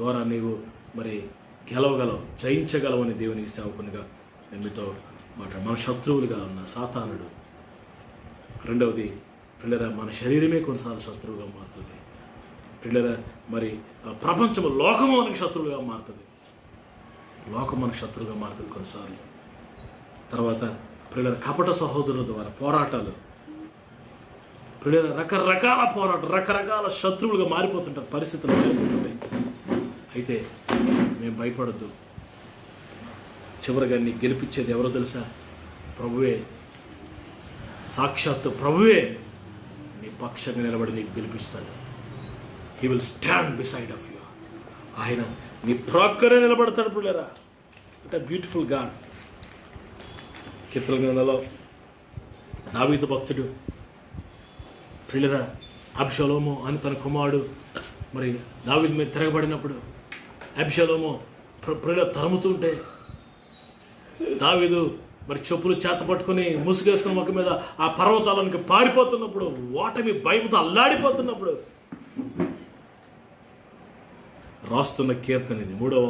Speaker 3: ద్వారా నీవు మరి గెలవగలవు, జయించగలవని దేవుని సేవకునిగా నేను మీతో మన శత్రువులుగా ఉన్న సాతానుడు. రెండవది పిల్లరా, మన శరీరమే కొన్నిసార్లు శత్రువుగా మారుతుంది. పిల్లరా, మరి ప్రపంచము, లోకము మనకి శత్రువుగా మారుతుంది. లోకం మనకు శత్రువుగా మారుతుంది కొన్నిసార్లు. తర్వాత పిల్లల కపట సహోదరుల ద్వారా పోరాటాలు, పిల్లల రకరకాల పోరాటాలు, రకరకాల శత్రువులుగా మారిపోతుంటారు, పరిస్థితులు మారిపోతుంటాయి. అయితే మేము భయపడద్దు. చివరిగా నీకు గెలిపించేది ఎవరో తెలుసా? ప్రభువే. సాక్షాత్తు ప్రభువే నీ పక్షంగా నిలబడి నీకు గెలిపిస్తాడు. He will stand beside of you. ఆయన నీ ప్రక్కనే నిలబడతాడు. పిల్లరా, ఇట్ బ్యూటిఫుల్ గాడ్. కీర్తన గ్రంథంలో దావీదు భక్తుడు పిల్లరా, అబ్షలోము అని తన కుమారుడు మరి దావీదు మీద తిరగబడినప్పుడు అబ్షలోము పిల్లలు తరుముతుంటే దావీదు మరి చెప్పులు చేత పట్టుకుని ముసుగేసుకుని మొక్క మీద ఆ పర్వతాలనికి పారిపోతున్నప్పుడు, ఓటమి భయంతో అల్లాడిపోతున్నప్పుడు రాస్తున్న కీర్తన ఇది. మూడవ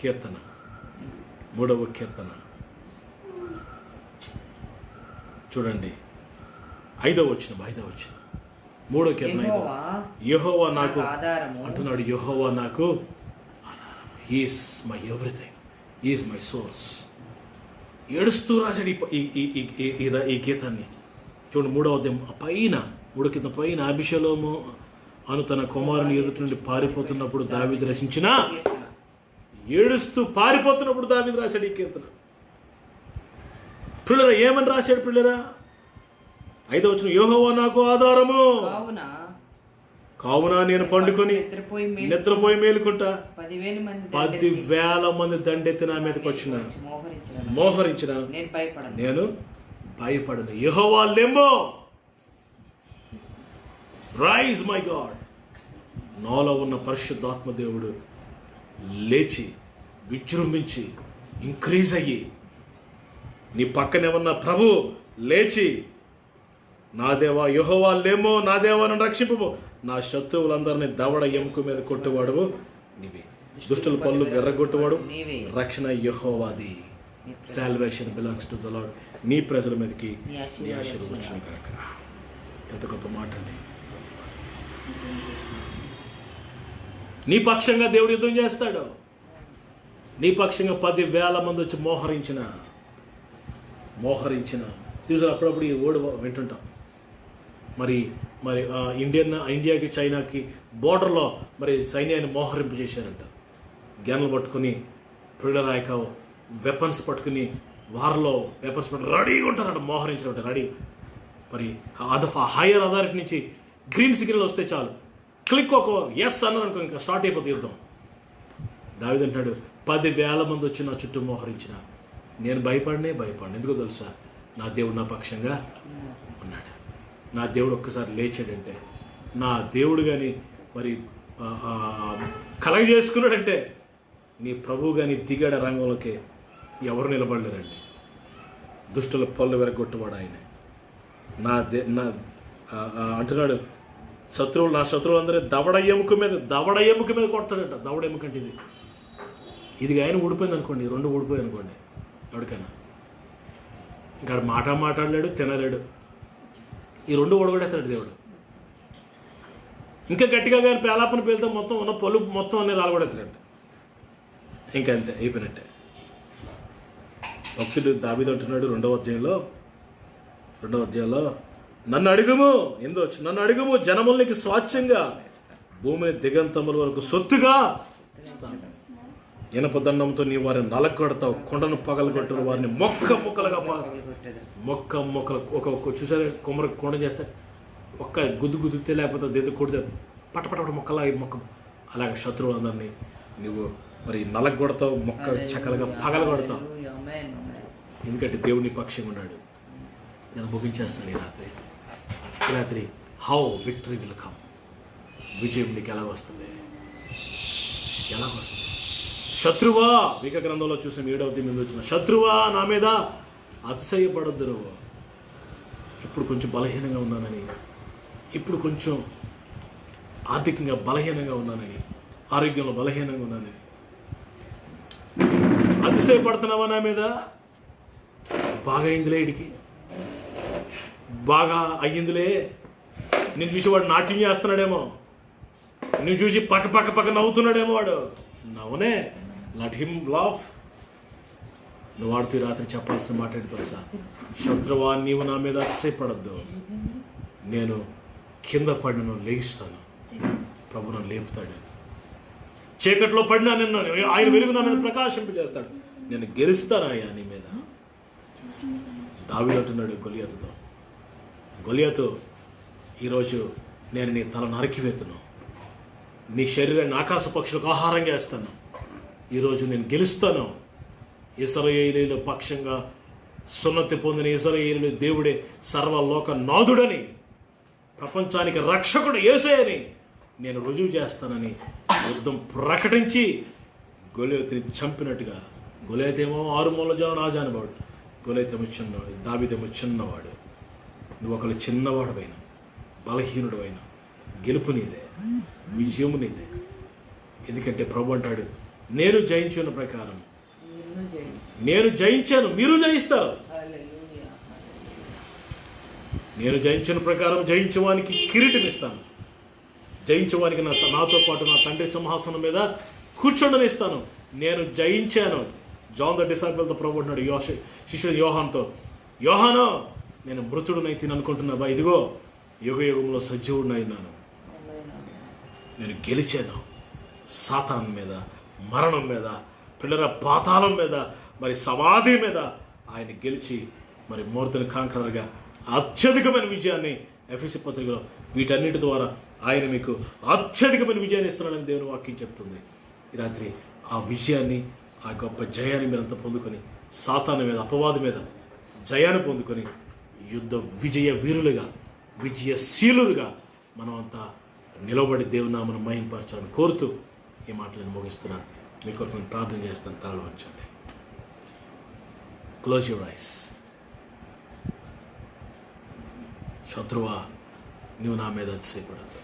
Speaker 3: కీర్తన. చూడండి, 5వ వచనం. 3వ కీర్తన. యెహోవా నాకు అంటున్నాడు, యెహోవా నాకు ఆధారం. He is my everything, he is my source. ఏడుస్తూ రాశాడు ఈ గీతాన్ని. చూడండి, 3వ అధ్యాయం పైన, 3 కింద పైన, అబిషలోము అను తన కుమారుని ఎదుటి నుండి పారిపోతున్నప్పుడు దావీదు రచించిన, ఏడుస్తూ పారిపోతున్నప్పుడు దావీదు రాశాడు ఈ కీర్తన. పిల్లరా, ఏమని రాశాడు పిల్లరా? 5వ వచనం, యెహోవా నాకు ఆధారము, కావున నేను పండుకొని నిద్రపోయి మేలుకుంటా. 10,000 మంది దండెత్తి నా మీదకి వచ్చిన మోహరించిన నేను భయపడను. యెహోవా లెమ్మో, రైజ్ మై గాడ్. నాలో ఉన్న పరిశుద్ధాత్మ దేవుడు లేచి విజృంభించి ఇంక్రీజ్ అయ్యి, నీ పక్కనే ఉన్న ప్రభు లేచి, నా దేవా యెహోవా లేమో, నా దేవా నన్ను రక్షింపు, నా శత్రువులందరినీ దవడ ఎముక మీద కొట్టువాడు నీవే, దుష్టుల పళ్ళు వెర్రగొట్టువాడు రక్షణ యెహోవాది. Salvation belongs to the Lord. నీ ప్రజల మీదకి నీ ఆశీర్వదించును కాక. ఎంత గొప్ప మాట అండి. నీ పక్షంగా దేవుడు యుద్ధం చేస్తాడు. నీ పక్షంగా 10,000 మంది వచ్చి మోహరించిన చూసారు. అప్పుడప్పుడు ఈ ఓడి వింటుంటాం. మరి ఇండియాకి చైనాకి బోర్డర్లో మరి సైన్యాన్ని మోహరింపు చేశారంట. గ్యాన్లు పట్టుకుని, ప్రిడరాయక వెపన్స్ పట్టుకుని, వార్లో వెపన్స్ పట్టుకుని రెడీగా ఉంటారంట, మోహరించారంట, రెడీ. మరి హైయర్ అథారిటీ నుంచి గ్రీన్ సిగ్నల్ వస్తే చాలు, క్లిక్ ఒక ఎస్ అన్నారనుకో, ఇంకా స్టార్ట్ అయిపోతుంది యుద్ధం. దావీదు అంటున్నాడు, 10,000 మంది వచ్చి నా చుట్టూ మోహరించిన నేను భయపడనే. ఎందుకో తెలుసా? నా దేవుడు నా పక్షంగా ఉన్నాడు. నా దేవుడు ఒక్కసారి లేచాడంటే, నా దేవుడు కానీ మరి కలగజేసుకున్నాడంటే, నీ ప్రభువు కానీ దిగాడ రంగంలోకి ఎవరు నిలబడలేరండి. దుష్టుల పళ్ళు వెరగొట్టువాడు ఆయన. అంటున్నాడు, నా శత్రువులందరూ దవడ ఎముక మీద కొడతాడంట. దవడ ఎముక అంటే ఇది ఆయన ఊడిపోయింది అనుకోండి, 2 ఊడిపోయి అనుకోండి, ఎవరికైనా ఇంకా మాట్లాడలేడు, తినలేడు. ఈ 2 ఓడగొడేస్తాడు దేవుడు. ఇంకా గట్టిగా కానీ పేలాపన పేలుతో మొత్తం ఉన్న పొలు మొత్తం అన్నీ రాలగొడేస్తాడంట. ఇంకా అంతే, అయిపోయినట్టే. భక్తుడు దావీదు అంటున్నాడు 2వ అధ్యాయంలో నన్ను అడుగుము నన్ను అడుగుము, జనములకి స్వాచ్ఛంగా భూమిని దిగంతముల వరకు సొత్తుగా ఇస్తాను. ఇనప దండంతో నీ వారిని నలగొడతావు, కొండను పగలగొట్టిన వారిని మొక్కలుగా ఒక చూసారా, కొండ చేస్తే ఒక్క గుద్దితే లేకపోతే దేదో కొడితే పటపట మొక్క అలాగే శత్రువులందరినీ నువ్వు మరి నలగొడతావు, చెక్కలుగా పగలగొడతావు. ఎందుకంటే దేవుని పక్షంగా ఉన్నాడు. నేను ముగించేస్తాను ఈ రాత్రి హౌ విక్టరీ విల్ కమ్. విజయం నీకు ఎలా వస్తుంది? శత్రువా, విక గ్రంథంలో చూసాం 7వ అధ్యాయం వచ్చిన శత్రువా నా మీద అతిశయపడొద్దు. నువ్వు ఇప్పుడు కొంచెం బలహీనంగా ఉన్నానని, ఇప్పుడు కొంచెం ఆర్థికంగా బలహీనంగా ఉన్నానని, ఆరోగ్యంలో బలహీనంగా ఉన్నానని అతిశయపడుతున్నావా నా మీద? బాగా అయిందిలే, ఇడికి బాగా అయ్యిందిలే. నేను చూసి వాడు నాట్యం చేస్తున్నాడేమో, నేను చూసి పక్క నవ్వుతున్నాడేమో. వాడు నవ్వనే, లెట్ హిమ్ లాఫ్. నువ్వు వాడుతూ రాత్రి చెప్పాల్సిన మాట ఏంటి తెలుసా? శత్రువా, నీవు నా మీద అతిశయపడద్దు. నేను కింద పడినను లేస్తాను, ప్రభు నన్ను లేపుతాడు. చీకట్లో పడినా నిన్ను ఆయన వెలుగు నా మీద ప్రకాశింపజేస్తాడు. నేను గెలుస్తాను అయ్యా నీ మీద. దావీదు అంటున్నాడు గొలియాతు, ఈరోజు నేను నీ తల నరికివేతును, నీ శరీరాన్ని ఆకాశ పక్షులకు ఆహారంగా వేస్తాను. ఈరోజు నేను గెలుస్తాను. ఇశ్రాయేలీయుల పక్షంగా సున్నతి పొందిన ఇశ్రాయేలీయులు దేవుడే సర్వలోక నాథుడని, ప్రపంచానికి రక్షకుడు యేసయ్యని నేను రుజువు చేస్తానని యుద్ధం ప్రకటించి గొలియాతుని చంపినట్టుగా. గొలియాతేమో 6 మూల జనం ఆజానువాడు, గొలియాతేమో చిన్నవాడు, దావీదేమో చిన్నవాడు. నువ్వు ఒకళ్ళు చిన్నవాడువైన, బలహీనుడు అయినా గెలుపు నీదే, విజయము నీదే. ఎందుకంటే ప్రభు అంటాడు, నేను జయించిన ప్రకారం నేను జయించాను, మీరు జయిస్తారు. నేను జయించిన ప్రకారం జయించవానికి కిరీటం ఇస్తాను, జయించవానికి నాతో పాటు నా తండ్రి సింహాసనం మీద కూర్చోండనిస్తాను. నేను జయించాను. జాన్ ద డిసైపుల్తో ప్రభు అంటున్నాడు శిష్యుడు యోహాన్తో, యోహాను నేను మృతుడునైతే అనుకుంటున్నావా? ఇదిగో యుగంలో సజీవుడినైనాను. నేను గెలిచాను సాతాను మీద, మరణం మీద, పిల్లల పాతాళం మీద, మరి సమాధి మీద ఆయన గెలిచి మరి మోర్తని కాంకరగా అత్యధికమైన విజయాన్ని ఎఫెసీ పత్రికలో వీటన్నిటి ద్వారా ఆయన మీకు అత్యధికమైన విజయాన్ని ఇస్తున్నాడని దేవుని వాక్యం చెప్తుంది. ఈ రాత్రి ఆ విజయాన్ని, ఆ గొప్ప జయాన్ని మీరంతా పొందుకొని, సాతాను మీద, అపవాది మీద జయాన్ని పొందుకొని యుద్ధ విజయ వీరులుగా, విజయశీలులుగా మనమంతా నిలబడి దేవుని నామమును మహింపరచాలని కోరుతూ ఈ మాటలను ముగిస్తున్నాను. మీ కొరకు నేను ప్రార్థన చేస్తాను. తలలు వంచండి. Close your eyes. శత్రువా, నువ్వు నా మీద అతిశయపడదు.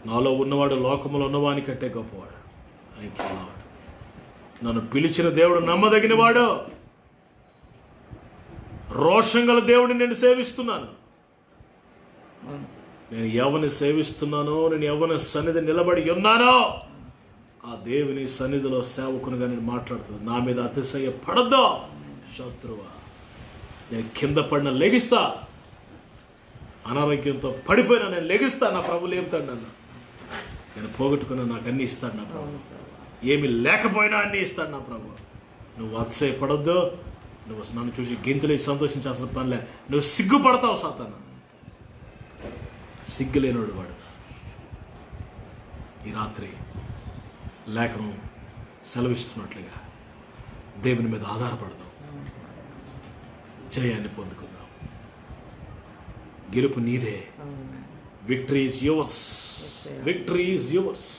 Speaker 3: నాలో ఉన్నవాడు లోకములో ఉన్నవాని కంటే గొప్పవాడు. నన్ను పిలిచిన దేవుడు నమ్మదగినవాడు. రోషం గల దేవుడిని నేను సేవిస్తున్నాను. నేను ఎవరిని సేవిస్తున్నానో, నేను ఎవరిని సన్నిధి నిలబడి ఉన్నానో, ఆ దేవుని సన్నిధిలో సేవకునిగా నేను మాట్లాడుతున్నాను. నా మీద అతిశయపడద్దు శత్రువా. నేను కింద పడిన లెగిస్తా, అనారోగ్యంతో పడిపోయినా నేను లెగిస్తా. నా ప్రభు లేపుతాడు నన్ను. నేను పోగొట్టుకున్నా నాకు అన్నీ ఇస్తాడు నా ప్రభు. ఏమి లేకపోయినా అన్నీ ఇస్తాడు నా ప్రభు. నువ్వు అతిశయపడొద్దు. నువ్వు నన్ను చూసి గింతులు సంతోషించాల్సిన పనిలే. నువ్వు సిగ్గుపడతావు సాతాను. సిగ్గులేనోడు వాడు. ఈ రాత్రి లేఖనం సెలవిస్తున్నట్లుగా దేవుని మీద ఆధారపడదాం, జయాన్ని పొందుకుందాం. గెలుపు నీదే. Victory is yours. Victory is yours.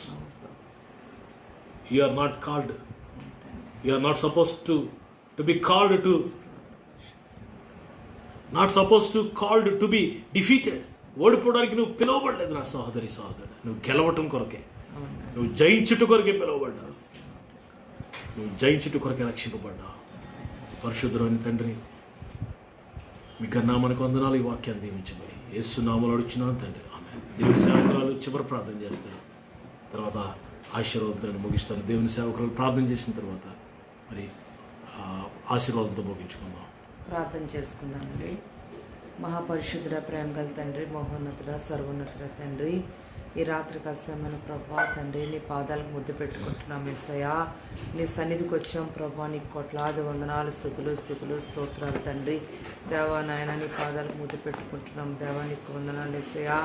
Speaker 3: You are not called, you are not suppose to be called to, not supposed to called to be defeated. ఓడిపోవడానికి నువ్వు పిలువబడలేదు నా సహోదరి సహోదరుడు. నువ్వు గెలవటం కొరకే, నువ్వు జయించుట కొరకే పిలువబడ్డావు. నువ్వు జయించుట కొరకే రక్షింపబడ్డావు. పరిశుద్ధుడైన తండ్రి, మీ గన్నామనికి వందనాలు. ఈ వాక్యాన్ని దీవించమని యేసు నామములో అడుగుచున్నాను తండ్రి, ఆమేన్. దేవుని సేవకురాలు చివరి ప్రార్థన చేస్తారు, తర్వాత ఆశీర్వాదాలను ముగిస్తాను. దేవుని సేవకురాలు ప్రార్థన చేసిన తర్వాత మరి ఆశీర్వాదంతో ముగించుకుందాం.
Speaker 4: ప్రార్థన చేసుకుందామండి. మహాపరిశుద్ధుడ, ప్రేమ గల తండ్రి, మహోన్నతుడ, సర్వోన్నతుడ తండ్రి, ఈ రాత్రి కసమైన ప్రభా తండ్రి, నీ పాదాలకు ముద్దు పెట్టుకుంటున్నాం యేసయ్యా. నీ సన్నిధికి వచ్చాం ప్రభా, నీకు కోట్లాది వందనాలు, స్తుతులు స్తోత్రాలు తండ్రి. దేవా నాయన, నీ పాదాలకు ముద్దు పెట్టుకుంటున్నాం దేవా, నీకు వందనాలు యేసయ్యా.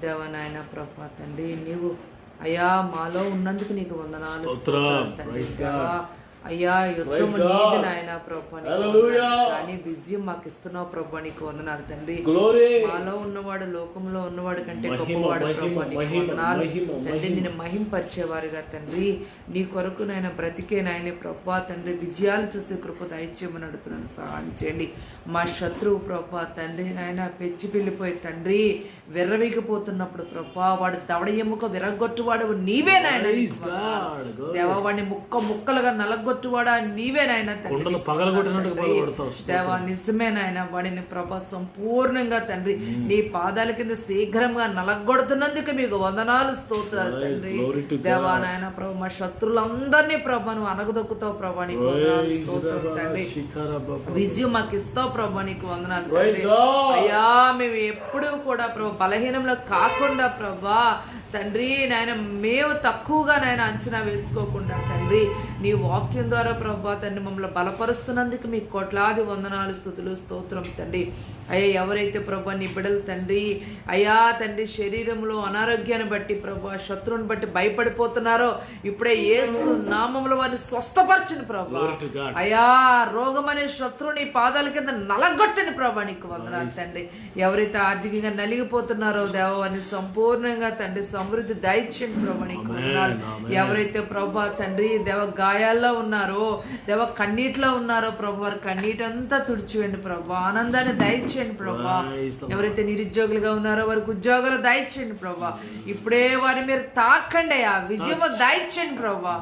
Speaker 4: దేవా నాయన ప్రభా తండ్రి, నీవు అయ్యా మాలో ఉన్నందుకు నీకు వందనాలు తండ్రి. దేవా అయ్యా, యుద్ధము నీది నాయన ప్రభా, కానీ విజయం మాకు ఇస్తున్నావు ప్రభా, నీకు వందనాలు తండ్రి. మాలో ఉన్నవాడు లోకంలో ఉన్నవాడు కంటే గొప్పవాడు ప్రభా, నీకు వందనాలు తండ్రి. నేను మహింపరిచేవారుగా తండ్రి, నీ కొరకు నాయన బ్రతికే నాయన ప్రభా తండ్రి, విజయాలు చూసే కృప దయచేయమని అడుగుతున్నాను. సహాయం చేయండి. మా శత్రువు ప్రభా తండ్రి నాయన పెచ్చిపిల్లిపోయి తండ్రి విర్రవీగిపోతున్నప్పుడు ప్రభా, వాడు దవడ ఎముక విరగొట్టువాడు నీవే నాయన. దేవా, వాడిని ముక్కలుగా నలగొట్టువాడా నీవే నాయన. దేవా నిజమే నాయన, వాడిని ప్రభా సంపూర్ణంగా తండ్రి నీ పాదాల కింద శీఘ్రంగా నలగొడుతున్నందుకు మీకు వందనాలు, స్తోత్రాలు తండ్రి. దేవా నాయన ప్రభా, మా శత్రులందరినీ ప్రభా నువ్వు అనగదొక్కుతావు ప్రభా, నీకు వందనాలు స్తోత్రం తండ్రి. విజయం మాకు ఇస్తావు ప్రభా, నీకు వందనాలు తండ్రి. అయ్యా, మేము ఎప్పుడూ కూడా ప్రభా బలహీనంలో కాకుండా ప్రభా తండ్రి నాయన, మేము తక్కువగా నాయన అంచనా వేసుకోకుండా తండ్రి, నీ వాక్యం ద్వారా ప్రభా తండ్రి మమ్మల్ని బలపరుస్తున్నందుకు మీకు కోట్లాది వందనాలు, స్తుతులు స్తోత్రం తండ్రి. అయ్యా, ఎవరైతే ప్రభా నీ బిడ్డలు తండ్రి అయ్యా తండ్రి శరీరంలో అనారోగ్యాన్ని బట్టి ప్రభా శత్రువుని బట్టి భయపడిపోతున్నారో, ఇప్పుడే యేసు నామములో వారిని స్వస్థపరచని ప్రభా. అయ్యా, రోగం అనే శత్రువుని పాదాల కింద నలగొట్టని ప్రభా, నీకు వందనాలు తండ్రి. ఎవరైతే ఆర్థికంగా నలిగిపోతున్నారో దేవ, వారిని సంపూర్ణంగా తండ్రి సమృద్ధి దయచేయండి ప్రభా, నీకు వందనాలు. ఎవరైతే ప్రభా తండ్రి దేవ గాయాల్లో ఉన్నారో, దేవ కన్నీటిలో ఉన్నారో ప్రభా, వారి కన్నీటంతా తుడిచివేయండి ప్రభా, ఆనందాన్ని దయచేయండి ప్రభా. ఎవరైతే నిరుద్యోగులుగా ఉన్నారో వారికి ఉద్యోగాలు దయచేయండి ప్రభా. ఇప్పుడే వారి మీరు తాకండి అయ్యా, విజయము దయచేయండి ప్రభా.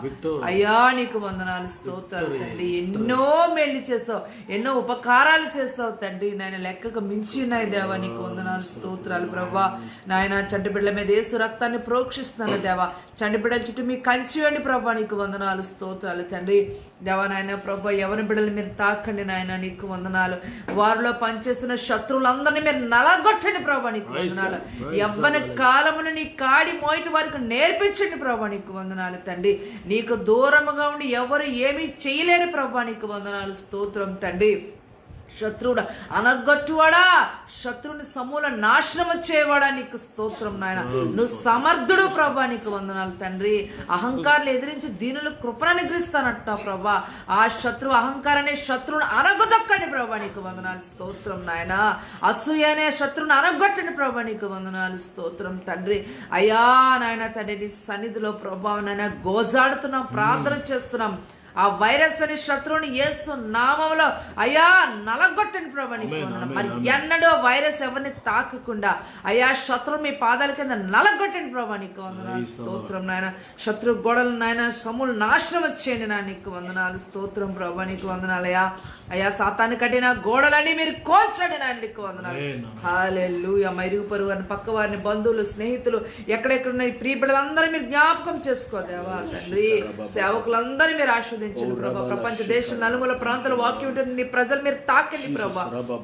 Speaker 4: అయ్యా, నీకు వందనాలు, స్తోత్రాలు తండ్రి. ఎన్నో మేలు చేసావు, ఎన్నో ఉపకారాలు చేసావు తండ్రి నాయన, లెక్కకు మించి ఉన్నాయి దేవా, నీకు వందనాలు, స్తోత్రాలు ప్రభా. నాయన, చంటి బిడ్డల మీద యేసు రక్తాన్ని ప్రోక్షిస్తున్నాను దేవా, చంటి బిడ్డల చుట్టూ మీ కంచి వేయండి ప్రభా, నీకు వందనాలు, స్తోత్రాలు తండ్రి. దేవా నాయన ప్రభా, ఎవరి బిడ్డలు మీరు తాకండి నాయన, నీకు వందనాలు. వారిలో పనిచేస్తున్న శత్రువులందరినీ మీరు నలగొట్టండి ప్రభా, నీకు వందనాలు. యవ్వన కాలమును నీ కాడి మోయటి వారికి నేర్పించండి ప్రభా, నీకు వందనాలు తండ్రి. నీకు దూరముగా ఉండి ఎవరు ఏమీ చేయలేరు ప్రభా, నీకు వందనాలు, స్తోత్రం తండ్రి. శత్రువుడా అనగొట్టువాడా, శత్రువుని సమూల నాశనం వచ్చేవాడా, నీకు స్తోత్రం నాయన. నువ్వు సమర్థుడు ప్రభా, నీకు వందనాలు తండ్రి. అహంకారాలు ఎదిరించి దీనులు కృపను అనుగ్రహిస్తానట్ట ప్రభా. ఆ శత్రువు అహంకారాన్ని శత్రువుని అనగొదొక్కండి ప్రభా, నీకు వందనాలు, స్తోత్రం నాయన. అసూయ అనే శత్రువుని అనగొట్టండి ప్రభా, నీకు వందనాలు, స్తోత్రం తండ్రి. అయ్యా నాయన తండ్రి, నీ సన్నిధిలో ప్రభా నాయన గోజాడుతున్నాం, ప్రార్థన చేస్తున్నాం. ఆ వైరస్ అనే శత్రువుని యేసు నామములో అయ్యా నలగొట్టండి ప్రభా, నీకు వందనాలు. మరి ఎన్నడూ వైరస్ ఎవరిని తాకకుండా అయ్యా శత్రువు మీ పాదాల కింద నలగొట్టండి ప్రభా, నీకు వందనాలు, స్తోత్రం నాయన. శత్రు గోడలు నాయన సమూల నాశనం వచ్చేయండి నా, నీకు వందనాలు, స్తోత్రం ప్రభా, నీకు వందనాలయ్యా. అయ్యా, సాతాను కట్టిన గోడలని మీరు కోల్చండి నా, నీకు వందనాలు. హల్లెలూయా. ఇరుగు పొరుగు వారిని, పక్క వారిని, బంధువులు, స్నేహితులు, ఎక్కడెక్కడున్న ఈ ప్రియ బిడ్డలందరూ మీరు జ్ఞాపకం చేసుకోదేవా తండ్రి. సేవకులందరూ మీరు ఆశీర్వదించండి ప్రభా. ప్రపంచ దేశ నలుమూల ప్రాంతాల వాక్యం ఉంటుంది, నీ ప్రజలు మీరు తాకండి ప్రభా.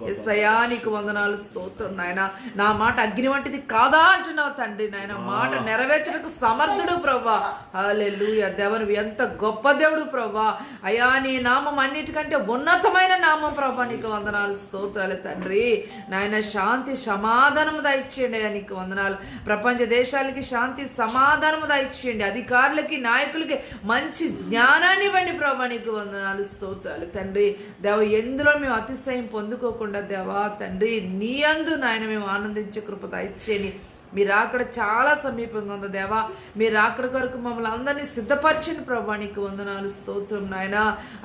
Speaker 4: యేసయ్యా, నీకు వందనాలు, స్తోత్రం నాయన. నా మాట అగ్ని వంటిది కాదా అంటున్నావు తండ్రి నాయన, మాట నెరవేర్చడానికి సమర్థుడు ప్రభా. హల్లెలూయా. దేవుడు ఎంత గొప్ప దేవుడు ప్రభా. అయ్యా, నీ నామం అన్నిటికంటే ఉన్నతమైన నామం ప్రభా, నీకు వందనాలు, స్తోత్రాలు తండ్రి నాయన. శాంతి సమాధానము దయచేయండి అయ్యా, నీకు వందనాలు. ప్రపంచ దేశాలకి శాంతి సమాధానము దయచేయండి. అధికారులకి, నాయకులకి మంచి జ్ఞానాన్ని ఇవ్వండి ప్రభా, నీకు వందనాలు, స్తోత్రాలు తండ్రి. దేవ, ఎందులో మేము అతిశయం పొందుకోకుండా దేవా తండ్రి నీ యందు నాయన మేము ఆనందించే కృప దయచేయండి. మీరు అక్కడ చాలా సమీపంగా ఉంది దేవా. మీరు అక్కడ కొరకు మమ్మల్ని అందరినీ సిద్ధపరచండి ప్రభా, నీకు వందనాలు, స్తోత్రం నాయన.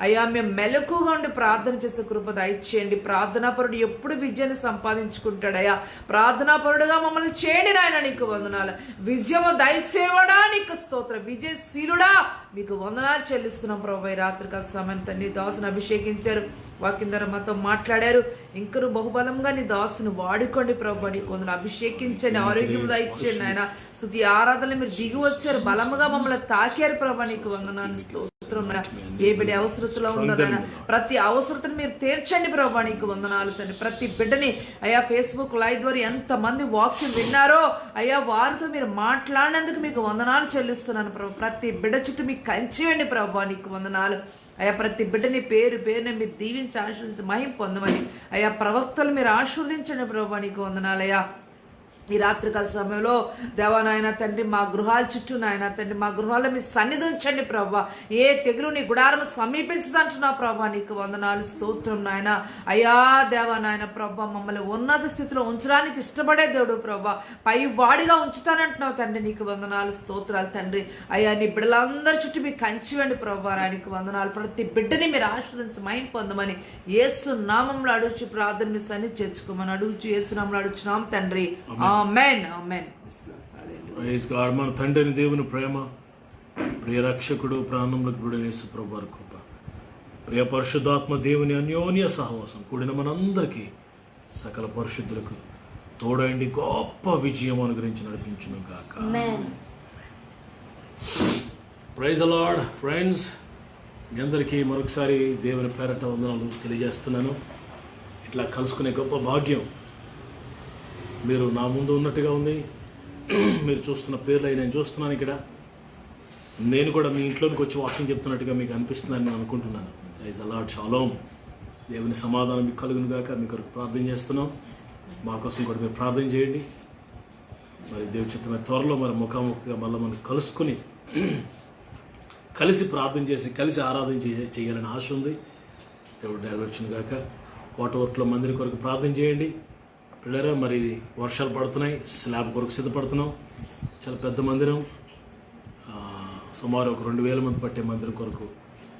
Speaker 4: అయ్యా, మేము మెలకుగా ఉండి ప్రార్థన చేసే కృప దయచేయండి. ప్రార్థనాపరుడు ఎప్పుడు విజయాన్ని సంపాదించుకుంటాడయ్యా. ప్రార్థనాపరుడుగా మమ్మల్ని చేయండి నాయన, నీకు వందనాలు. విజయము దయచేవాడా, నీకు స్తోత్రం. విజయశీలుడా, మీకు వందనాలు చెల్లిస్తున్నాం ప్రభా. ఈ రాత్రికాల సమయం తండ్రి దాసును అభిషేకించారు, వాక్యం ద్వారా మాతో మాట్లాడారు. ఇంకను బహుబలంగా నీ దాసును వాడుకోండి ప్రభా. నీ కొందరు అభిషేకించండి, ఆరోగ్యం ఇచ్చేయండి ఆయన. స్తుతి ఆరాధనలు మీరు దిగి వచ్చారు, బలముగా మమ్మల్ని తాకారు ప్రభా. నీకు వందనాలు స్తోత్రం. ఏ బిడ్డ అవసరతలో ఉందో నాయన ప్రతి అవసరతను మీరు తీర్చండి ప్రభా. నీకు వందనాలు తండ్రి. ప్రతి బిడ్డని అయ్యా ఫేస్బుక్ లైవ్ ద్వారా ఎంతమంది వాక్యం విన్నారో అయ్యా వారితో మీరు మాట్లాడినందుకు మీకు వందనాలు చెల్లిస్తున్నాను ప్రభా. ప్రతి బిడ్డ చుట్టూ మీకు కంచేయండి ప్రభా. నీకు వందనాలు అయ్యా. ప్రతి బిడ్డని పేరు పేరుని మీరు దీవించి ఆశీర్వదించి మహిమ పొందమని అయ్యా. ప్రవక్తలు మీరు ఆశీర్వదించండి ప్రభా. నీకు వందనాలయ్యా. ఈ రాత్రికాల సమయంలో దేవా నాయన తండ్రి మా గృహాల చుట్టూ నాయన తండ్రి మా గృహాల్లో మీ సన్నిధి ఉంచండి ప్రభా. ఏ తెగులు నీ గుడారం సమీపించదంటున్నా ప్రభా. నీకు వందనాలు స్తోత్రం నాయన. అయ్యా దేవా నాయన ప్రభా మమ్మల్ని ఉన్నత స్థితిలో ఉంచడానికి ఇష్టపడే దేవుడు ప్రభా. పై వాడిగా ఉంచుతానంటున్నావు తండ్రి. నీకు వందనాలు స్తోత్రాలు తండ్రి. అయ్యా నీ బిడ్డలందరి చుట్టూ మీకు కంచివ్వండి ప్రభా. నీకు వందనాలు. ప్రతి బిడ్డని మీరు ఆశీర్వదించి మహిమ పొందమని యేసు నామంలో అడుగుచు ప్రార్థన మీ సన్నిధి చేర్చుకోమని అడుగుచు యేసు నామంలో అడుగుచున్నాం తండ్రి. ఆమేన్ ఆమేన్.
Speaker 3: Praise God. మన తండ్రిని దేవుని ప్రేమ, ప్రియ రక్షకుడు ప్రాణంలోకి విడుదల యేసు ప్రభువు వారి కృప, ప్రియ పరిశుద్ధాత్మ దేవుని అన్యోన్య సహవాసం కూడిన మనందరికీ సకల పరిశుద్ధులకు తోడైండి గొప్ప విజయం అనుగ్రహించి నడిపించును గాక. Praise the Lord. ఫ్రెండ్స్, మీ అందరికీ మరొకసారి దేవుని పేరట వందనాలు తెలియజేస్తున్నాను. ఇట్లా కలుసుకునే గొప్ప భాగ్యం మీరు నా ముందు ఉన్నట్టుగా ఉంది. మీరు చూస్తున్న పేర్లు అయి నేను చూస్తున్నాను. ఇక్కడ నేను కూడా మీ ఇంట్లోనికి వచ్చి వాక్యం చెప్తున్నట్టుగా మీకు అనిపిస్తుందని నేను అనుకుంటున్నాను. Praise the Lord. షాలోమ్. దేవుని సమాధానం మీకు కలుగును గాక. మీ కొరకు ప్రార్థన చేస్తున్నాం. మా కోసం కూడా మీరు ప్రార్థన చేయండి. మరి దేవుని చిత్తమైన త్వరలో మరి ముఖాముఖిగా మళ్ళీ మనం కలుసుకుని కలిసి ప్రార్థన చేసి కలిసి ఆరాధన చేయాలని ఆశ ఉంది. దేవుడు నెరవేర్చును గాక. కోటవర్ట్లో మందిని కొరకు ప్రార్థన చేయండి పిల్లరా. మరి వర్షాలు పడుతున్నాయి, స్లాబ్ కొరకు సిద్ధపడుతున్నాం. చాలా పెద్ద మందిరం, సుమారు ఒక 2000 మంది పట్టే మందిరం కొరకు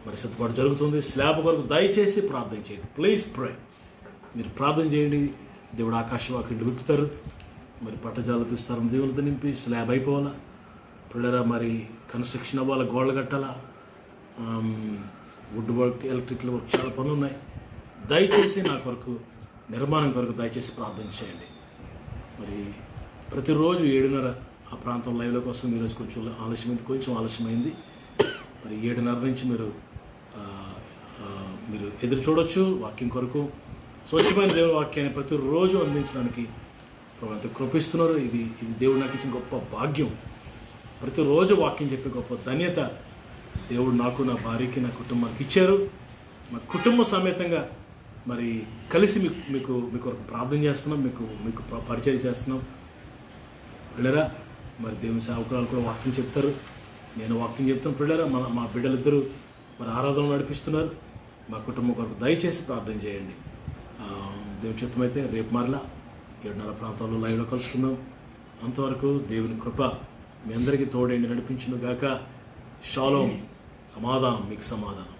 Speaker 3: మరి సిద్ధపాటు జరుగుతుంది. స్లాబ్ కొరకు దయచేసి ప్రార్థన చేయండి. Please pray. మీరు ప్రార్థన చేయండి. దేవుడు ఆకాశవాకులు విప్పుతారు. మరి పట్టజాలు తీస్తారు, దేవులతో నింపి స్లాబ్ అయిపోవాలా పిల్లరా. మరి కన్స్ట్రక్షన్ అవ్వాలా, గోడలు కట్టాలా, వుడ్ వర్క్, ఎలక్ట్రికల్ వర్క్, చాలా పనులు ఉన్నాయి. దయచేసి నా కొరకు నిర్మాణం కొరకు దయచేసి ప్రార్థన చేయండి. మరి ప్రతిరోజు 7:30 ఆ ప్రాంతం లైవ్లో కోసం ఈరోజు కొంచెం ఆలస్యమైంది. మరి 7:30 నుంచి మీరు ఎదురు చూడొచ్చు వాక్యం కొరకు. స్వచ్ఛమైన దేవుని వాక్యాన్ని ప్రతిరోజు అందించడానికి ప్రభు ఎంతో కృపిస్తున్నారు. ఇది దేవుడు నాకు ఇచ్చిన గొప్ప భాగ్యం. ప్రతిరోజు వాక్యం చెప్పే గొప్ప ధన్యత దేవుడు నాకు, నా భార్యకి, నా కుటుంబానికి ఇచ్చారు. మా కుటుంబ సమేతంగా మరి కలిసి మీకు కొరకు ప్రార్థన చేస్తున్నాం, మీకు పరిచయం చేస్తున్నాం పిల్లరా. మరి దేవుని సేవకురాలు కూడా వాక్యం చెప్తారు, నేను వాక్యం చెప్తాను పిల్లరా. మా బిడ్డలిద్దరూ మరి ఆరాధన నడిపిస్తున్నారు. మా కుటుంబం కొరకు దయచేసి ప్రార్థన చేయండి. దేవుని చిత్తమైతే రేపు మరలా 7:30 ప్రాంతాల్లో లైవ్లో కలుసుకుందాం. అంతవరకు దేవుని కృప మీ అందరికీ తోడేండి నడిపించును గాక. షాలోమ్. సమాధానం, మీకు సమాధానం.